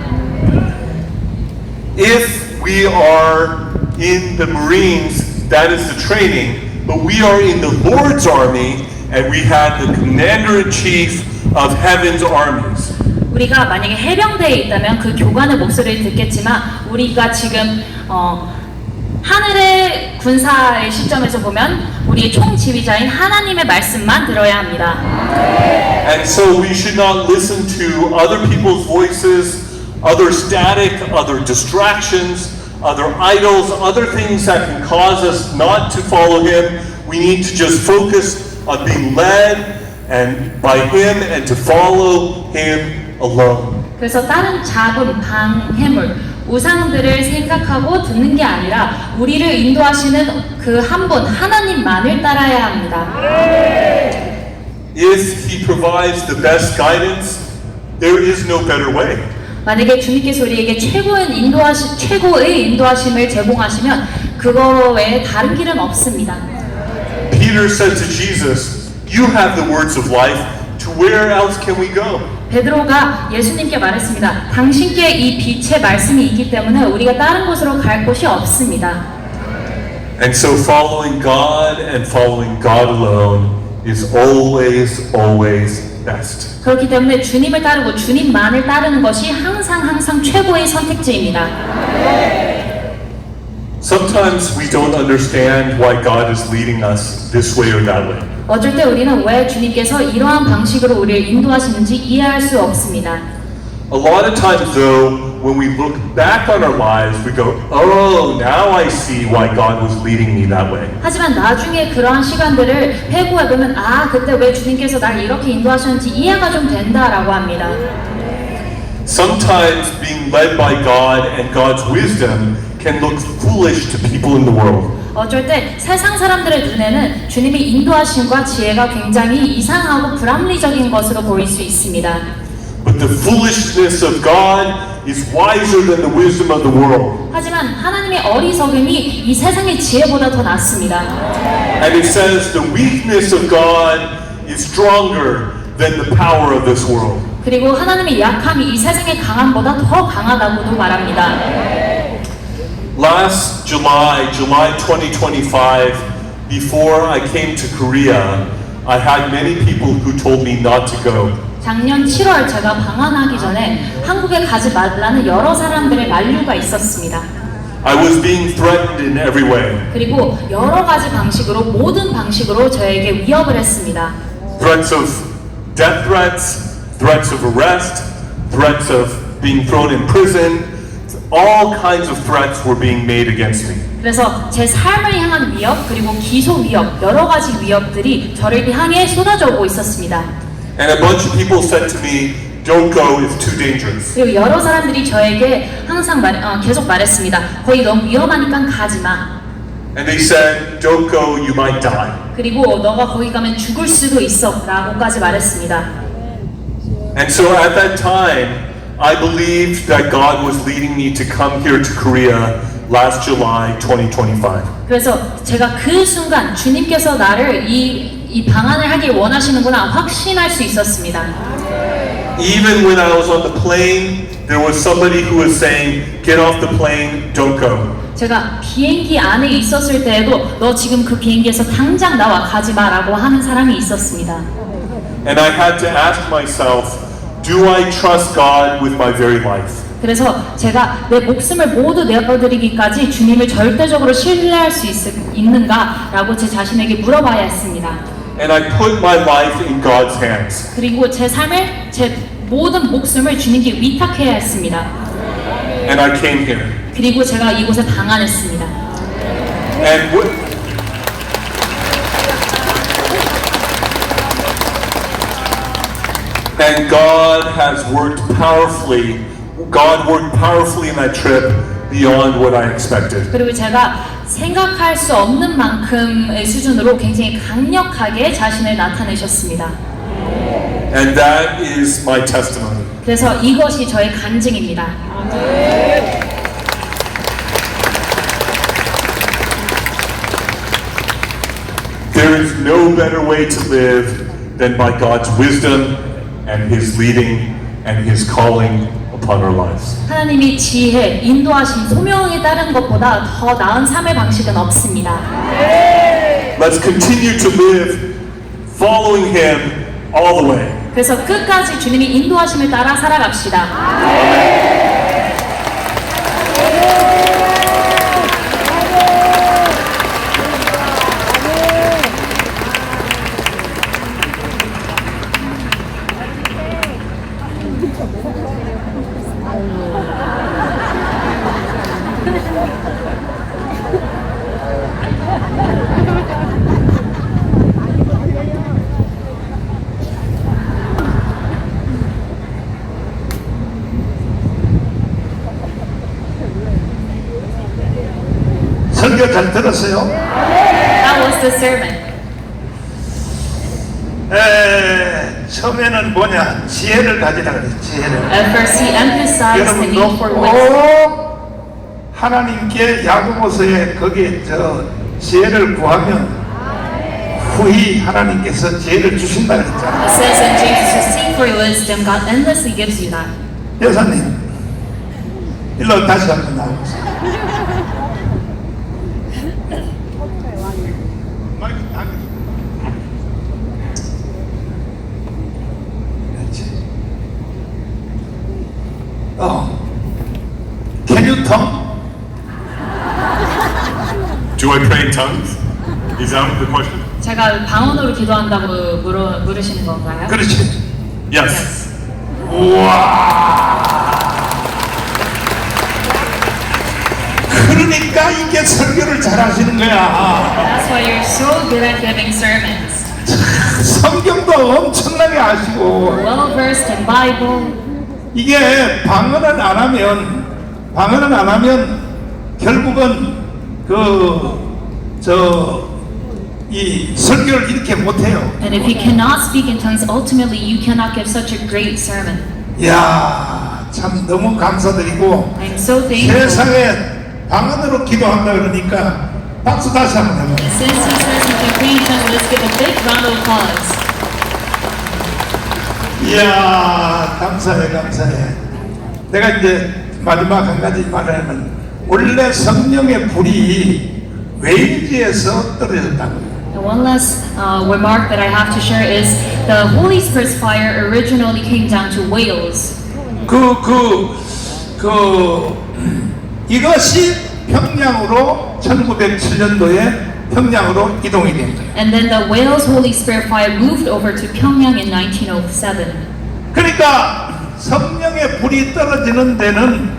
If we are in the Marines, that is the training, but we are in the Lord's army and we have the commander-in-chief of heaven's armies. 우리가 만약에 해병대에 있다면 그 교관의 목소리를 듣겠지만 우리가 지금 하늘의 군사의 시점에서 보면 우리의 총지휘자인 하나님의 말씀만 들어야 합니다. And so we should not listen to other people's voices, other static, other distractions, other idols, other things that can cause us not to follow Him. We need to just focus on being led and by Him and to follow Him alone. 그래서 다른 자본, 방해물, 우상들을 생각하고 듣는 게 아니라 우리를 인도하시는 그 한 분, 하나님만을 따라야 합니다. If He provides the best guidance, there is no better way. 만약에 주님께서 우리에게 최고의 인도하심을 제공하시면 그거 외에 다른 길은 없습니다. Peter said to Jesus, "You have the words of life. To where else can we go?" 베드로가 예수님께 말했습니다. 당신께 이 빛의 말씀이 있기 때문에 우리가 다른 곳으로 갈 곳이 없습니다. And so following God and following God alone is always, always best. 그렇기 때문에 주님을 따르고 주님만을 따르는 것이 항상 최고의 선택지입니다. Sometimes we don't understand why God is leading us this way or that way. 어쩔 때 우리는 왜 주님께서 이러한 방식으로 우리를 인도하시는지 이해할 수 없습니다. A lot of times though, when we look back on our lives, we go, "Oh, now I see why God was leading me that way." 하지만 나중에 그러한 시간들을 회고해보면 그때 왜 주님께서 날 이렇게 인도하셨는지 이해가 좀 된다라고 합니다. Sometimes being led by God and God's wisdom can look foolish to people in the world. 어쩔 때 세상 사람들의 눈에는 주님의 인도하심과 지혜가 굉장히 이상하고 불합리적인 것으로 보일 수 있습니다. But the foolishness of God is wiser than the wisdom of the world. 하지만 하나님의 어리석음이 이 세상의 지혜보다 더 낫습니다. And it says the weakness of God is stronger than the power of this world. 그리고 하나님의 약함이 이 세상의 강함보다 더 강하다고도 말합니다. Last July 2025, before I came to Korea, I had many people who told me not to go. 작년 7월 제가 방한하기 전에 한국에 가지 말라는 여러 사람들의 만류가 있었습니다. I was being threatened in every way. 그리고 여러 가지 방식으로 모든 방식으로 저에게 위협을 했습니다. Threats of death threats, threats of arrest, threats of being thrown in prison, all kinds of threats were being made against me. 그래서 제 삶을 향한 위협 그리고 기소 위협 여러 가지 위협들이 저를 향해 쏟아져 오고 있었습니다. And a bunch of people said to me, "Don't go, it's too dangerous." 그리고 여러 사람들이 저에게 항상 계속 말했습니다. 거기 너무 위험하니까 가지 마. And they said, "Don't go, you might die." 그리고 너가 거기 가면 죽을 수도 있어 라고까지 말했습니다. And so at that time, I believed that God was leading me to come here to Korea, last July 2025. 그래서 제가 그 순간 주님께서 나를 이 방안을 하길 원하시는구나 확신할 수 있었습니다. Even when I was on the plane, there was somebody who was saying, get off the plane, don't go. 제가 비행기 안에 있었을 때에도 너 지금 그 비행기에서 당장 나와 가지 마라고 하는 사람이 있었습니다. And I had to ask myself, do I trust God with my very life? 그래서 제가 내 목숨을 모두 내어드리기까지 주님을 절대적으로 신뢰할 수 있는가라고 제 자신에게 물어봐야 했습니다. And I put my life in God's hands. 그리고 제 삶을, 제 모든 목숨을 주님께 위탁해야 했습니다. And I came here. 그리고 제가 이곳에 방한했습니다. And God has worked powerfully. God worked powerfully in that trip beyond what I expected. 그리고 제가 생각할 수 없는 만큼의 수준으로 굉장히 강력하게 자신을 나타내셨습니다. And that is my testimony. 그래서 이것이 저의 간증입니다. There is no better way to live than by God's wisdom and His leading and His calling upon our lives. 하나님의 지혜, 인도하심, 소명에 따른 것보다 더 나은 삶의 방식은 없습니다. Let's continue to live following Him all the way. 그래서 끝까지 주님이 인도하심을 따라 살아갑시다. 설교 잘 들었어요? That was the sermon. 처음에는 뭐냐 지혜를 가지라 그래 지혜를. At first, he emphasized the need 여러분도 for wisdom. 꼭 하나님께 야고보서에 거기에 저 지혜를 구하면 후히 하나님께서 지혜를 주신다 그랬잖아. It says in James to seek for wisdom, God endlessly gives you that. 여사님 일로 다시 한번 나와보세요. Can you talk? Do I pray in tongues? Is that the question? 제가 방언으로 기도한다고 물으시는 건가요? 그렇지. Yes. 우와. 그러니까 이게 설교를 잘하시는 거야. That's why you're so good at giving sermons. 성경도 엄청나게 아시고. Well versed in Bible. 이게 방언을 안 하면 결국은 이 설교를 이렇게 못해요. And if you cannot speak in tongues, ultimately you cannot give such a great sermon. 이야, 참 너무 감사드리고 I'm so thankful. 세상에 방언으로 기도한다 그러니까 박수 다시 한번 해봐요. Since he says you can pray in tongues, let's give a big round of applause. 이야, 감사해. 내가 이제 마지막 한 가지 말을 하면 원래 성령의 불이 웨일즈에서 떨어졌다고요. And one last remark that I have to share is the Holy Spirit's fire originally came down to Wales. 이것이 평양으로 1907년도에 평양으로 이동이 된 거예요. And then the Wales Holy Spirit fire moved over to Pyongyang in 1907. 그러니까 성령의 불이 떨어지는 데는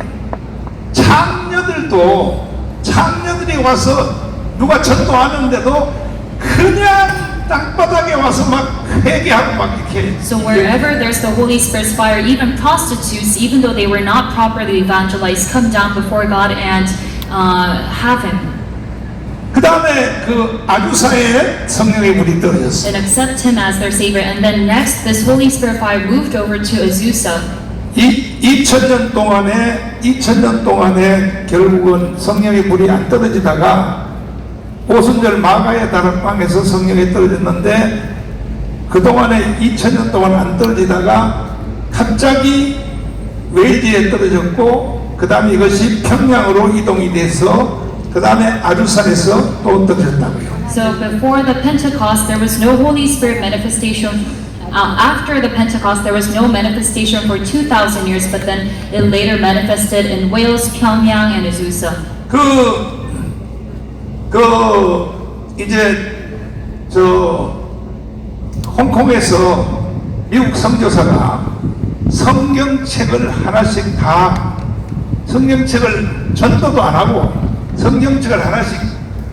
창녀들이 와서 누가 전도하는데도 그냥 땅바닥에 와서 막 회개하고 막 이렇게. So wherever there's the Holy Spirit's fire, even prostitutes, even though they were not properly evangelized, come down before God and have Him. 그 다음에 그 아주사에 성령의 불이 떨어졌어요. And accept Him as their Savior. And then next, this Holy Spirit fire moved over to Azusa. 2000년 동안에 결국은 성령의 불이 안 떨어지다가 오순절 마가의 다락방에서 성령이 떨어졌는데 그동안에 2000년 동안 안 떨어지다가 갑자기 웨이지에 떨어졌고 그 다음에 이것이 평양으로 이동이 돼서 그 다음에 아주산에서 또 떨어졌다고요. So before the Pentecost, there was no Holy Spirit manifestation. After the Pentecost, there was no manifestation for 2,000 years, but then it later manifested in Wales, Pyongyang, and Azusa. 이제 홍콩에서 미국 선교사가 성경책을 하나씩 다 성경책을 전도도 안 하고 성경책을 하나씩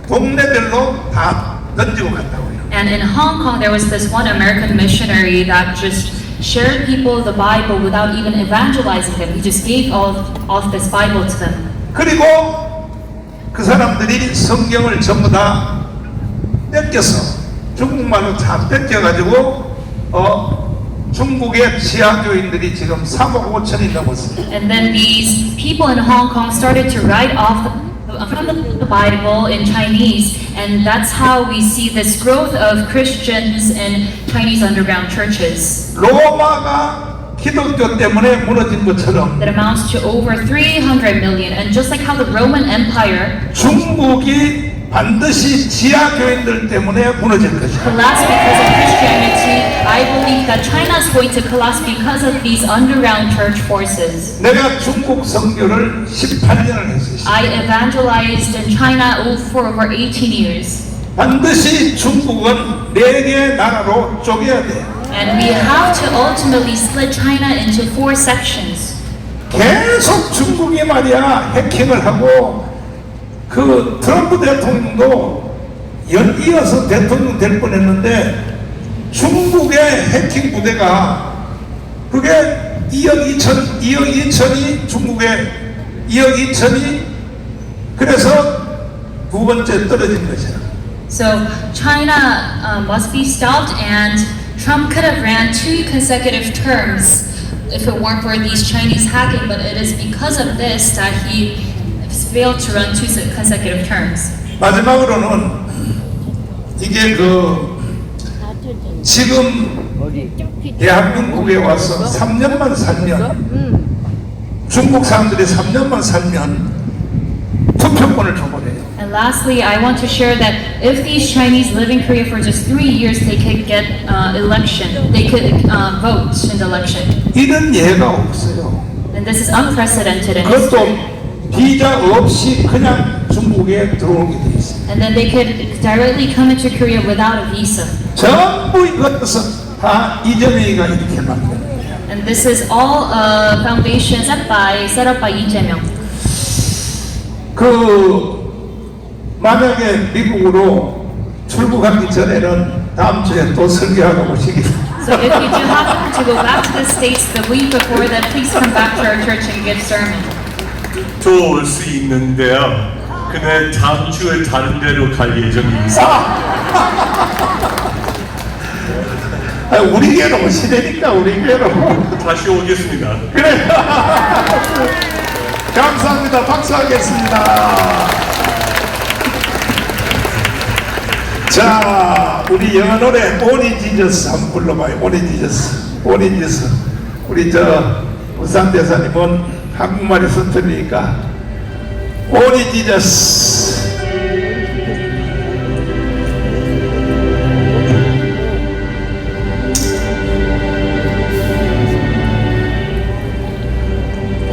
동네별로 다 던지고 갔다고요. And in Hong Kong, there was this one American missionary that just shared people the Bible without even evangelizing them. He just gave all of this Bible to them. 그리고 그 사람들이 성경을 전부 다 뺏겨서 중국말로 다 뺏겨가지고 중국의 지하교인들이 지금 3억 5천이 넘었어요. And then these people in Hong Kong started to write off from the Bible in Chinese, and that's how we see this growth of Christians in Chinese underground churches. 로마가 기독교 때문에 무너진 것처럼 That amounts to over 300 million. And just like how the Roman Empire 중국이 반드시 지하교인들 때문에 무너질 것이다. collapsed because of Christianity, I believe that China is going to collapse because of these underground church forces. 내가 중국 선교를 18년을 했어요. I evangelized in China for over 18 years. 반드시 중국은 4개의 나라로 쪼개야 돼. And we have to ultimately split China into 4 sections. 계속 중국이 말이야 해킹을 하고 그 트럼프 대통령도 이어서 대통령 될 뻔했는데 중국의 해킹 부대가 그게 2억 2천이 중국의 2억 2천이 그래서 두 번째 떨어진 것이야. So China must be stopped, and Trump could have ran 2 consecutive terms if it weren't for these Chinese hacking, but it is because of this that he failed to run 2 consecutive terms. 마지막으로는 이게 지금 대한민국에 와서 3년만 살면 중국 사람들이 3년만 살면 투표권을 줘버려요. And lastly, I want to share that if these Chinese live in Korea for just 3 years, they could get election. They could vote in the election. 이런 예가 없어요. And this is unprecedented in history. 그것도 비자 없이 그냥 중국에 들어오게 돼 있어요. And then they could directly come into Korea without a visa. 전부 이것은 다 이재명이가 이렇게 만든 거예요. And this is all a foundation set up by Lee Jae-myung. 만약에 미국으로 출국하기 전에는 다음 주에 또 설교하러 오시기. So if you do happen to go back to the States the week before, then please come back to our church and give sermon. 또 올 수 있는데요. 근데 다음 주에 다른 데로 갈 예정입니다. 우리 교회로 오시라니까 우리 교회로. 다시 오겠습니다. 그래. 감사합니다. 박수하겠습니다. 자, 우리 영어 노래 오니 지저스 한번 불러봐요. 오니 지저스. 오니 지저스. 우리 우산 대사님은 한국말이 선천이니까 오니 지저스.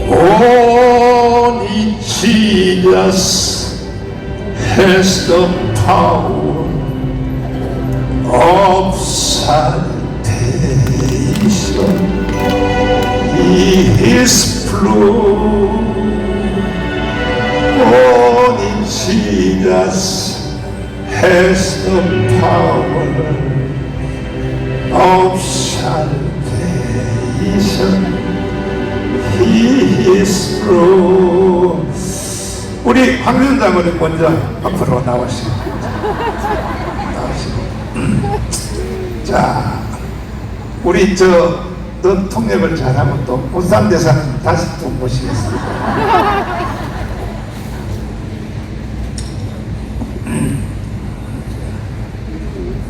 Only Jesus has the power of salvation. He is blue. Only Jesus has the power of salvation. He is true. 우리 황윤장은 먼저 앞으로 나오시고. 자, 우리 더 통역을 잘하면 또 울산 대사는 다시 또 모시겠습니다.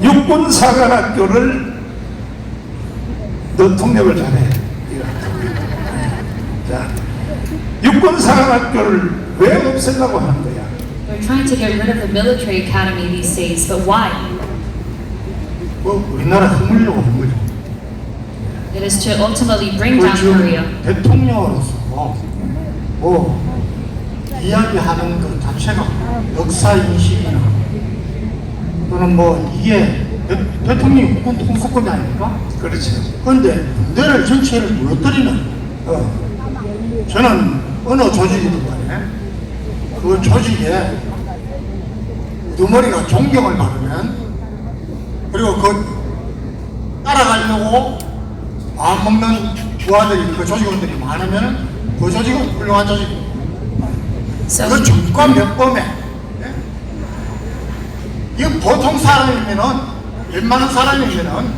육군사관학교를 너 통역을 잘해. 자, 육군사관학교를 왜 없애려고 하는 거야? They're trying to get rid of the military academy these days, but why? 우리나라 흔들려고 한 거죠. It is to ultimately bring down Korea. 대통령으로서 이야기하는 것 자체가 역사 인식이나 또는 이게 대통령이 국군 통수권이 아닙니까? 그렇지. 그런데 군대를 전체를 무너뜨리는 저는 어느 조직이든 간에 그 조직에 우두머리가 존경을 받으면 그리고 따라가려고 마음먹는 부하들이 그 조직원들이 많으면 그 조직은 훌륭한 조직입니다. So 그 정권 몇 범에 이거 보통 사람이면은 웬만한 사람이면은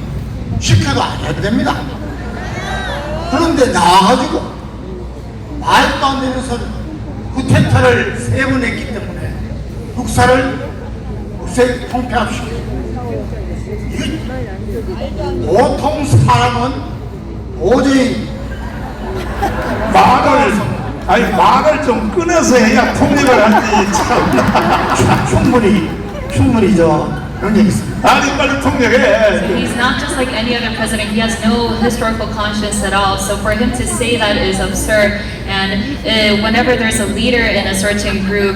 시켜도 안 해도 됩니다. 그런데 나와가지고 말도 안 되는 소리 쿠데타를 3번 했기 때문에 국사를 통폐합시키고 보통 사람은 도저히 말을 좀 끊어서 해야 통역을 하지. 충분히 명령했습니다. 아니 빨리 통역해. So he's not just like any other president. He has no historical conscience at all. So for him to say that is absurd. And whenever there's a leader in a certain group,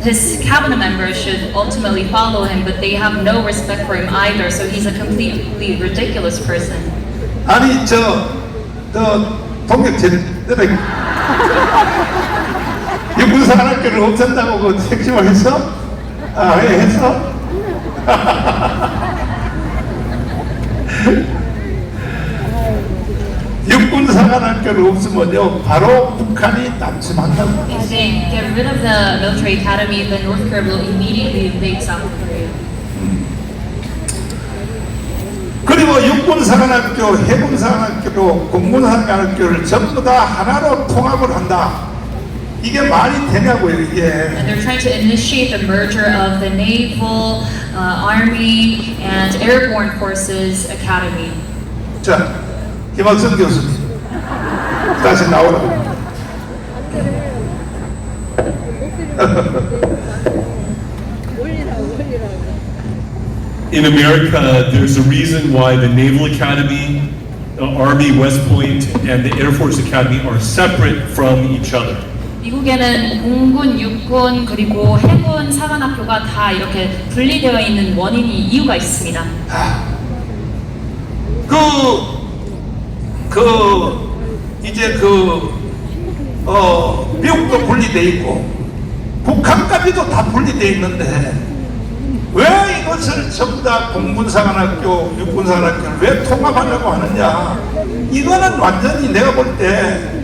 his cabinet members should ultimately follow him, but they have no respect for him either. So he's a completely ridiculous person. 아니 통역 제대로 육군사관학교를 없앤다고 그 핵심을 했어? 했어? 육군사관학교를 없으면요 바로 북한이 남침한다고. If they get rid of the military academy, then North Korea will immediately invade South Korea. 그리고 육군사관학교, 해군사관학교, 공군사관학교를 전부 다 하나로 통합을 한다. 이게 말이 되냐고요, 이게. And they're trying to initiate the merger of the Naval, Army, and Airborne Forces Academy. 자, 김학성 교수님, 다시 나오라고. In America, there's a reason why the Naval Academy, the Army, West Point, and the Air Force Academy are separate from each other. 미국에는 공군, 육군, 그리고 해군 사관학교가 다 이렇게 분리되어 있는 이유가 있습니다. 이제 미국도 분리돼 있고, 북한까지도 다 분리돼 있는데, 왜 이것을 전부 다 공군사관학교, 육군사관학교를 왜 통합하려고 하느냐? 이거는 완전히 내가 볼 때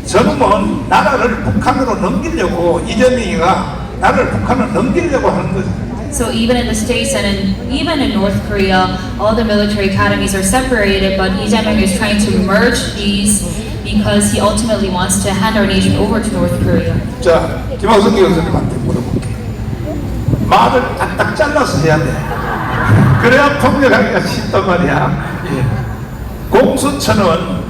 저놈은 나라를 북한으로 넘기려고, 이재명이가 나라를 북한으로 넘기려고 하는 거죠. So even in the States and even in North Korea, all the military academies are separated, but Lee Jae-myung is trying to merge these because he ultimately wants to hand our nation over to North Korea. 자, 김학성 교수님한테 물어볼게. 말을 딱딱 잘라서 해야 돼. 그래야 통역하기가 쉽단 말이야. 공수처는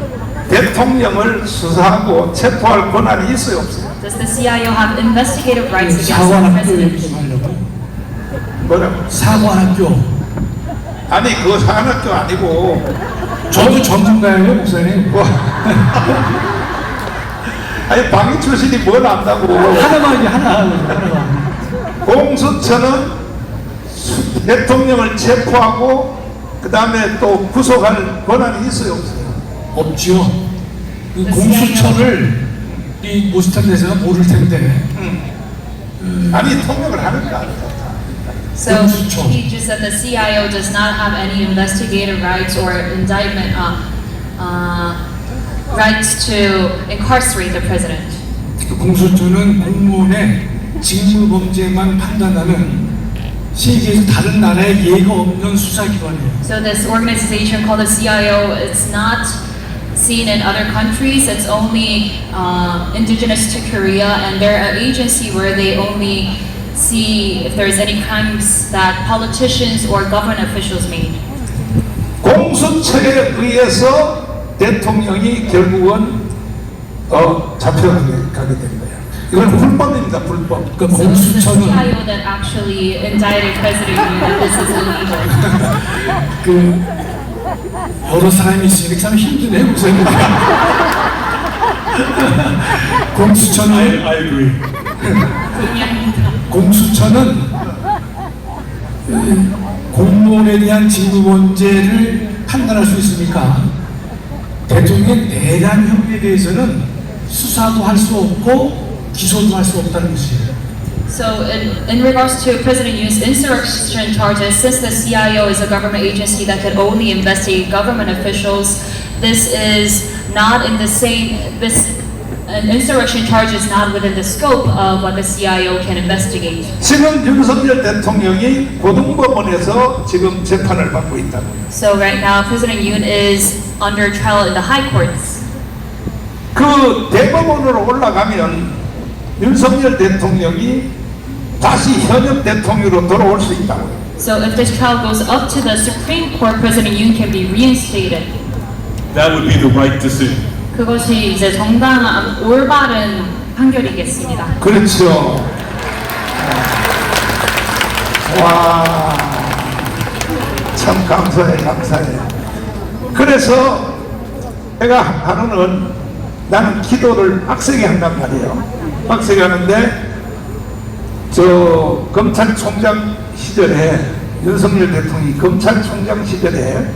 대통령을 수사하고 체포할 권한이 있어요, 없어요? Does the CIO have investigative rights against the 사관학교 얘기 president? 좀 하려고. 뭐라고? 사관학교. 아니, 그거 사관학교 아니고. 저도 전문가예요, 목사님. 아니, 방위 출신이 뭘 안다고. 하나만. 공수처는 대통령을 체포하고 그 다음에 또 구속할 권한이 있어요, 없어요? 없죠. 그 공수처를 이 모스탄 대사가 모를 텐데. 아니, 통역을 하는 거 아니야. So he just said the CIO does not have any investigative rights or indictment rights to incarcerate the president. 그 공수처는 공무원의 직무범죄만 판단하는 세계에서 다른 나라에 예가 없는 수사기관이에요. So this organization called the CIO, it's not seen in other countries. It's only indigenous to Korea, and they're an agency where they only see if there's any crimes that politicians or government officials made. 공수처에 의해서 대통령이 결국은 잡혀가게 된 거예요. 이건 불법입니다, 불법. 그 So it's the 공수처는 CIO that actually indicted President Yoon. This is illegal. 그 여러 사람이 있으니까 참 힘드네 목사님. 공수처는 I agree. 동의합니다. 공수처는 공무원에 대한 직무 문제를 판단할 수 있으니까 대통령의 내란 혐의에 대해서는 수사도 할 수 없고 기소도 할 수 없다는 것이에요. So in regards to President Yoon's insurrection charges, since the CIO is a government agency that can only investigate government officials, this is not in the same, an insurrection charge is not within the scope of what the CIO can investigate. 지금 윤석열 대통령이 고등법원에서 지금 재판을 받고 있다고요. So right now, President Yoon is under trial in the high courts. 그 대법원으로 올라가면 윤석열 대통령이 다시 현역 대통령으로 돌아올 수 있다고요. So if this trial goes up to the Supreme Court, President Yoon can be reinstated. That would be the right decision. 그것이 이제 정당한 올바른 판결이겠습니다. 그렇죠. 와, 참 감사해, 감사해. 그래서 내가 하루는 나는 기도를 빡세게 한단 말이에요. 빡세게 하는데 저 검찰총장 시절에 윤석열 대통령이 검찰총장 시절에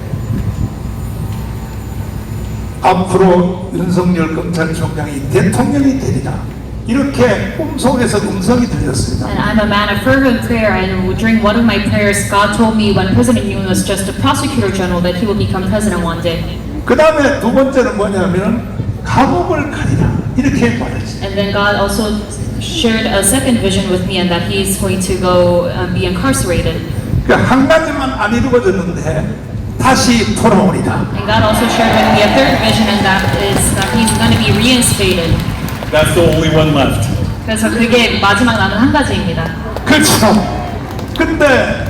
앞으로 윤석열 검찰총장이 대통령이 되리라 이렇게 꿈속에서 음성이 들렸습니다. And I'm a man of fervent prayer, and during one of my prayers, God told me when President Yoon was just a prosecutor general that he will become president one day. 그 다음에 두 번째는 뭐냐면 감옥을 가리라 이렇게 말했어요. And then God also shared a second vision with me, and that he's going to go be incarcerated. 그러니까 한 가지만 안 이루어졌는데 다시 돌아오리라. And God also shared with me a third vision, and that is that he's going to be reinstated. That's the only one left. 그래서 그게 마지막 남은 한 가지입니다. 그렇죠. 근데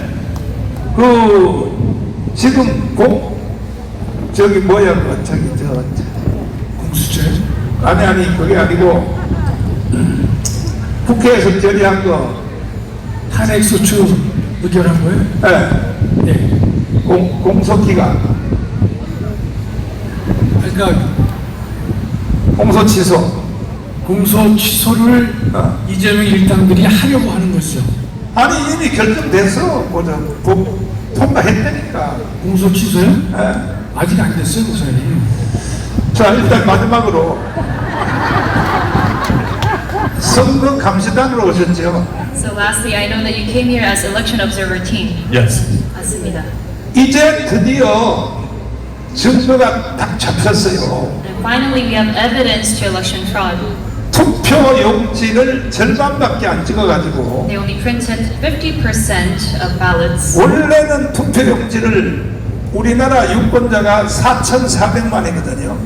그 지금 저기 뭐야 그 저기 저 공수처요? 아니 그게 아니고 국회에서 결의한 거 탄핵소추 의결한 거예요? 예. 네. 공소기간 그러니까 공소 취소 공소 취소를 이재명 일당들이 하려고 하는 것이죠. 아니 이미 결정돼서 뭐죠 통과했다니까. 공소 취소요? 예. 아직 안 됐어요, 목사님. 자 일단 마지막으로 선거 감시단으로 오셨죠. So lastly, I know that you came here as election observer team. Yes. 맞습니다. 이제 드디어 증거가 딱 잡혔어요. And finally, we have evidence to election fraud. 투표 용지를 절반밖에 안 찍어가지고 They only printed 50% of ballots. 원래는 투표 용지를 우리나라 유권자가 4,400만이거든요.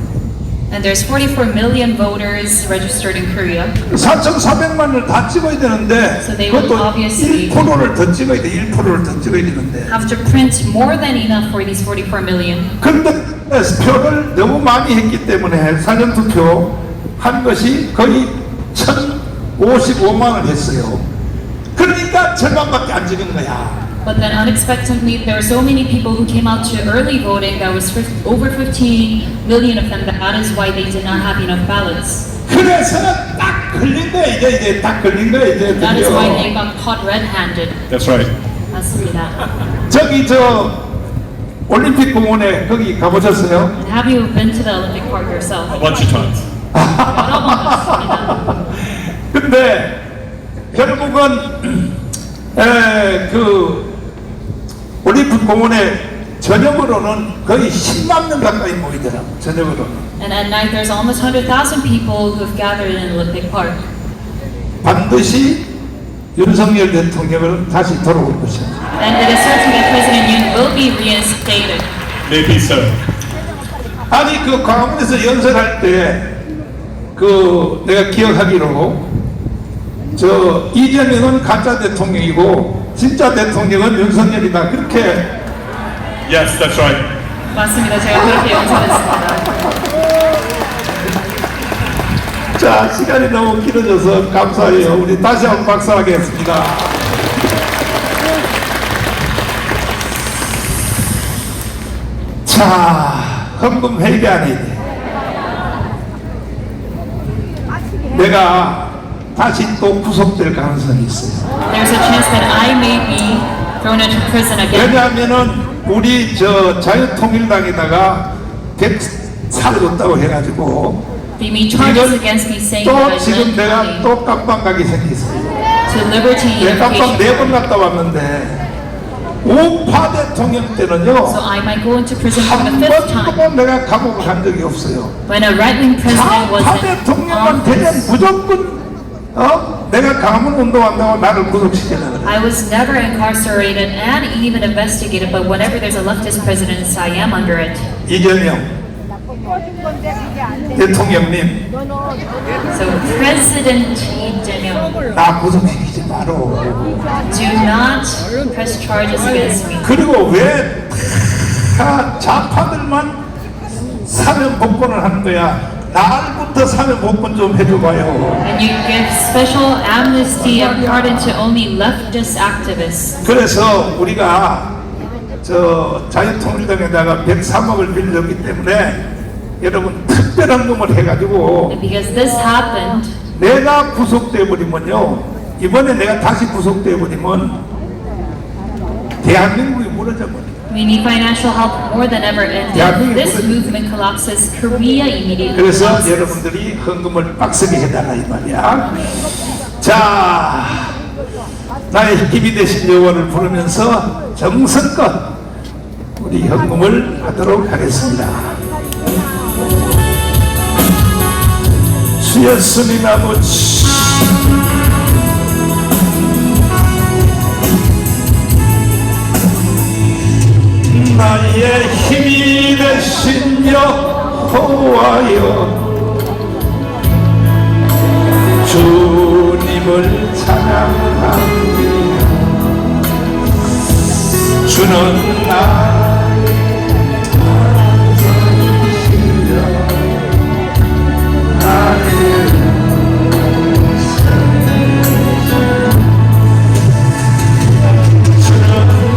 And there's 44 million voters registered in Korea. 4,400만을 다 찍어야 되는데 So they would 그것도 obviously 1%를 더 찍어야 돼. 1%를 더 찍어야 되는데 Have to print more than enough for these 44 million. 근데 표를 너무 많이 했기 때문에 사전투표 한 것이 거의 1,055만을 했어요. 그러니까 절반밖에 안 찍은 거야. But then unexpectedly, there were so many people who came out to early voting. That was over 15 million of them. That is why they did not have enough ballots. 그래서 딱 걸린 거야. 이제 딱 걸린 거야. 이제 That is why they 드디어. got caught red-handed. That's right. 맞습니다. 저기 저 올림픽 공원에 거기 가보셨어요? And have you been to the Olympic Park yourself? A bunch of times. 여러 번 갔습니다. 근데 결국은 그 올림픽 공원에 저녁으로는 거의 10만 명 가까이 모이더라고. 저녁으로는 And at night, there's almost 100,000 people who have gathered in Olympic Park. 반드시 윤석열 대통령을 다시 돌아올 것입니다. And it is certain that President Yoon will be reinstated. Maybe so. 아니 그 광화문에서 연설할 때 그 내가 기억하기로 저 이재명은 가짜 대통령이고 진짜 대통령은 윤석열이다 그렇게 Yes, that's right. 맞습니다. 제가 그렇게 연설했습니다. 자 시간이 너무 길어져서 감사해요. 우리 다시 한번 박수하겠습니다. 자 헌금 회개안에 내가 다시 또 구속될 가능성이 있어요. There's a chance that I may be thrown into prison again. 왜냐하면은 우리 저 자유통일당에다가 100살 줬다고 해가지고 They may charge us against me saying 또 that I 지금 lent 내가 money 또 깜빵 가게 생겼어요. to Liberty 내 깜빵 Education. 4번 갔다 왔는데 우파 대통령 때는요 So I might go into prison for 한 the fifth time. 번도 내가 감옥을 간 적이 없어요. When a right-wing president was 좌파 in 대통령만 되면 office, 무조건 내가 가문 운동한다고 나를 구속시키려고 그래. I was never incarcerated and even investigated, but whenever there's a leftist president, I am under it. 이재명 대통령님 So President Lee Jae-myung, 나 구속시키지 마라. do not press charges against me. 그리고 왜 다 좌파들만 사면 복권을 하는 거야? 날부터 사면 복권 좀 해줘봐요. And you give special amnesty and pardon to only leftist activists. 그래서 우리가 저 자유통일당에다가 103억을 빌렸기 때문에 여러분 특별한 놈을 해가지고 And because this happened, 내가 구속돼 버리면요 이번에 내가 다시 구속돼 버리면 대한민국이 무너져 버려. we need financial help more than ever. And if this movement collapses, Korea immediately 그래서 collapses. 여러분들이 헌금을 빡세게 해달라 이 말이야. 자, 나의 힘이 되신 여호와를 부르면서 정성껏 우리 헌금을 하도록 하겠습니다. 주 예수님 아버지, 나의 힘이 되신 여호와여, 주님을 찬양합니다. 주는 나의 안전이시여, 나의 주는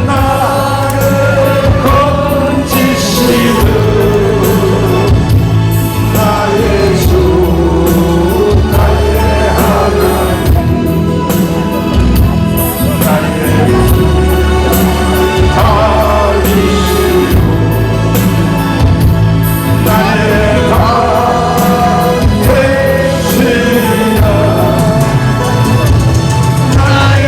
나를 건지시는 나의 주, 나의 하나님, 나의 다리시오, 나의 강대시여, 나의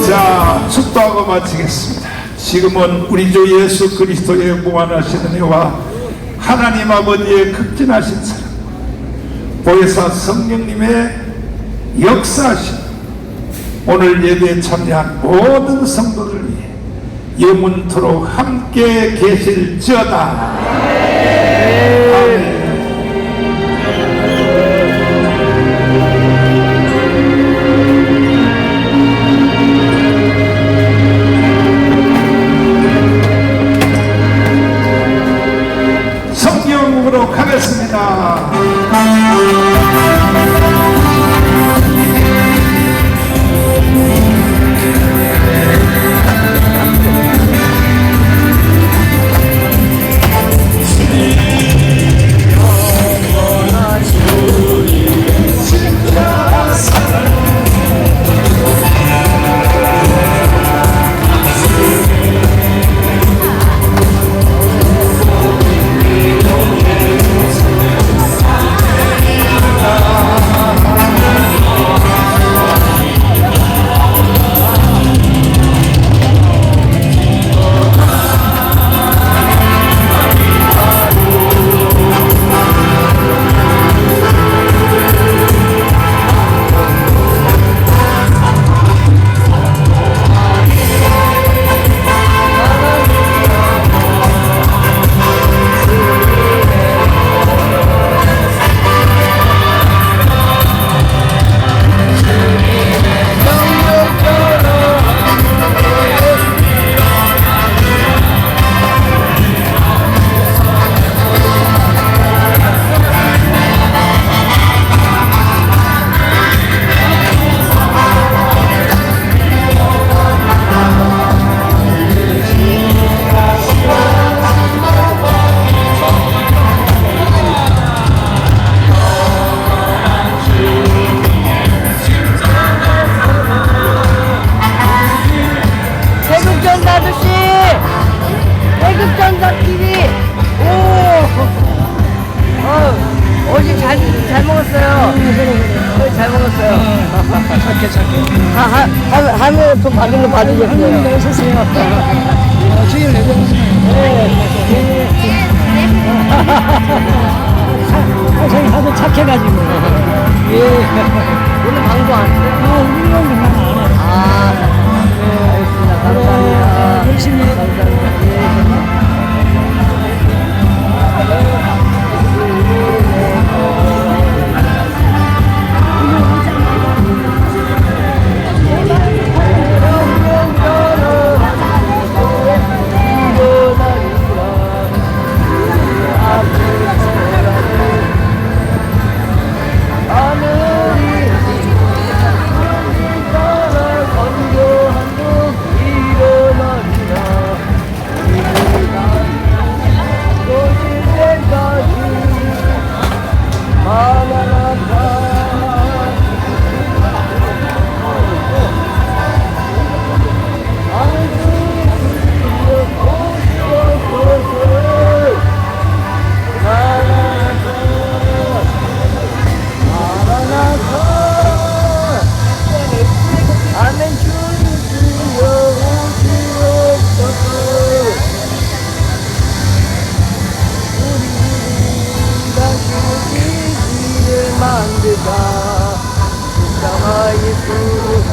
자, 축도하고 마치겠습니다. 지금은 우리 주 예수 그리스도의 무한하신 은혜와 하나님 아버지의 극진하신 사랑, 보혜사 성령님의 역사하심, 오늘 예배에 참여한 모든 성도들 위해 영원토록 함께 계실지어다. 아멘. 성경 하면 좀 받은 거 받으셨어요. 내셨어요. 주일 저희 하도 착해가지고. 예. 오늘 방송 안 해요? 우리는 그만 안 해요. 네, 알겠습니다. 감사합니다. 열심히 해. 감사합니다. 만들자, 십자가 예수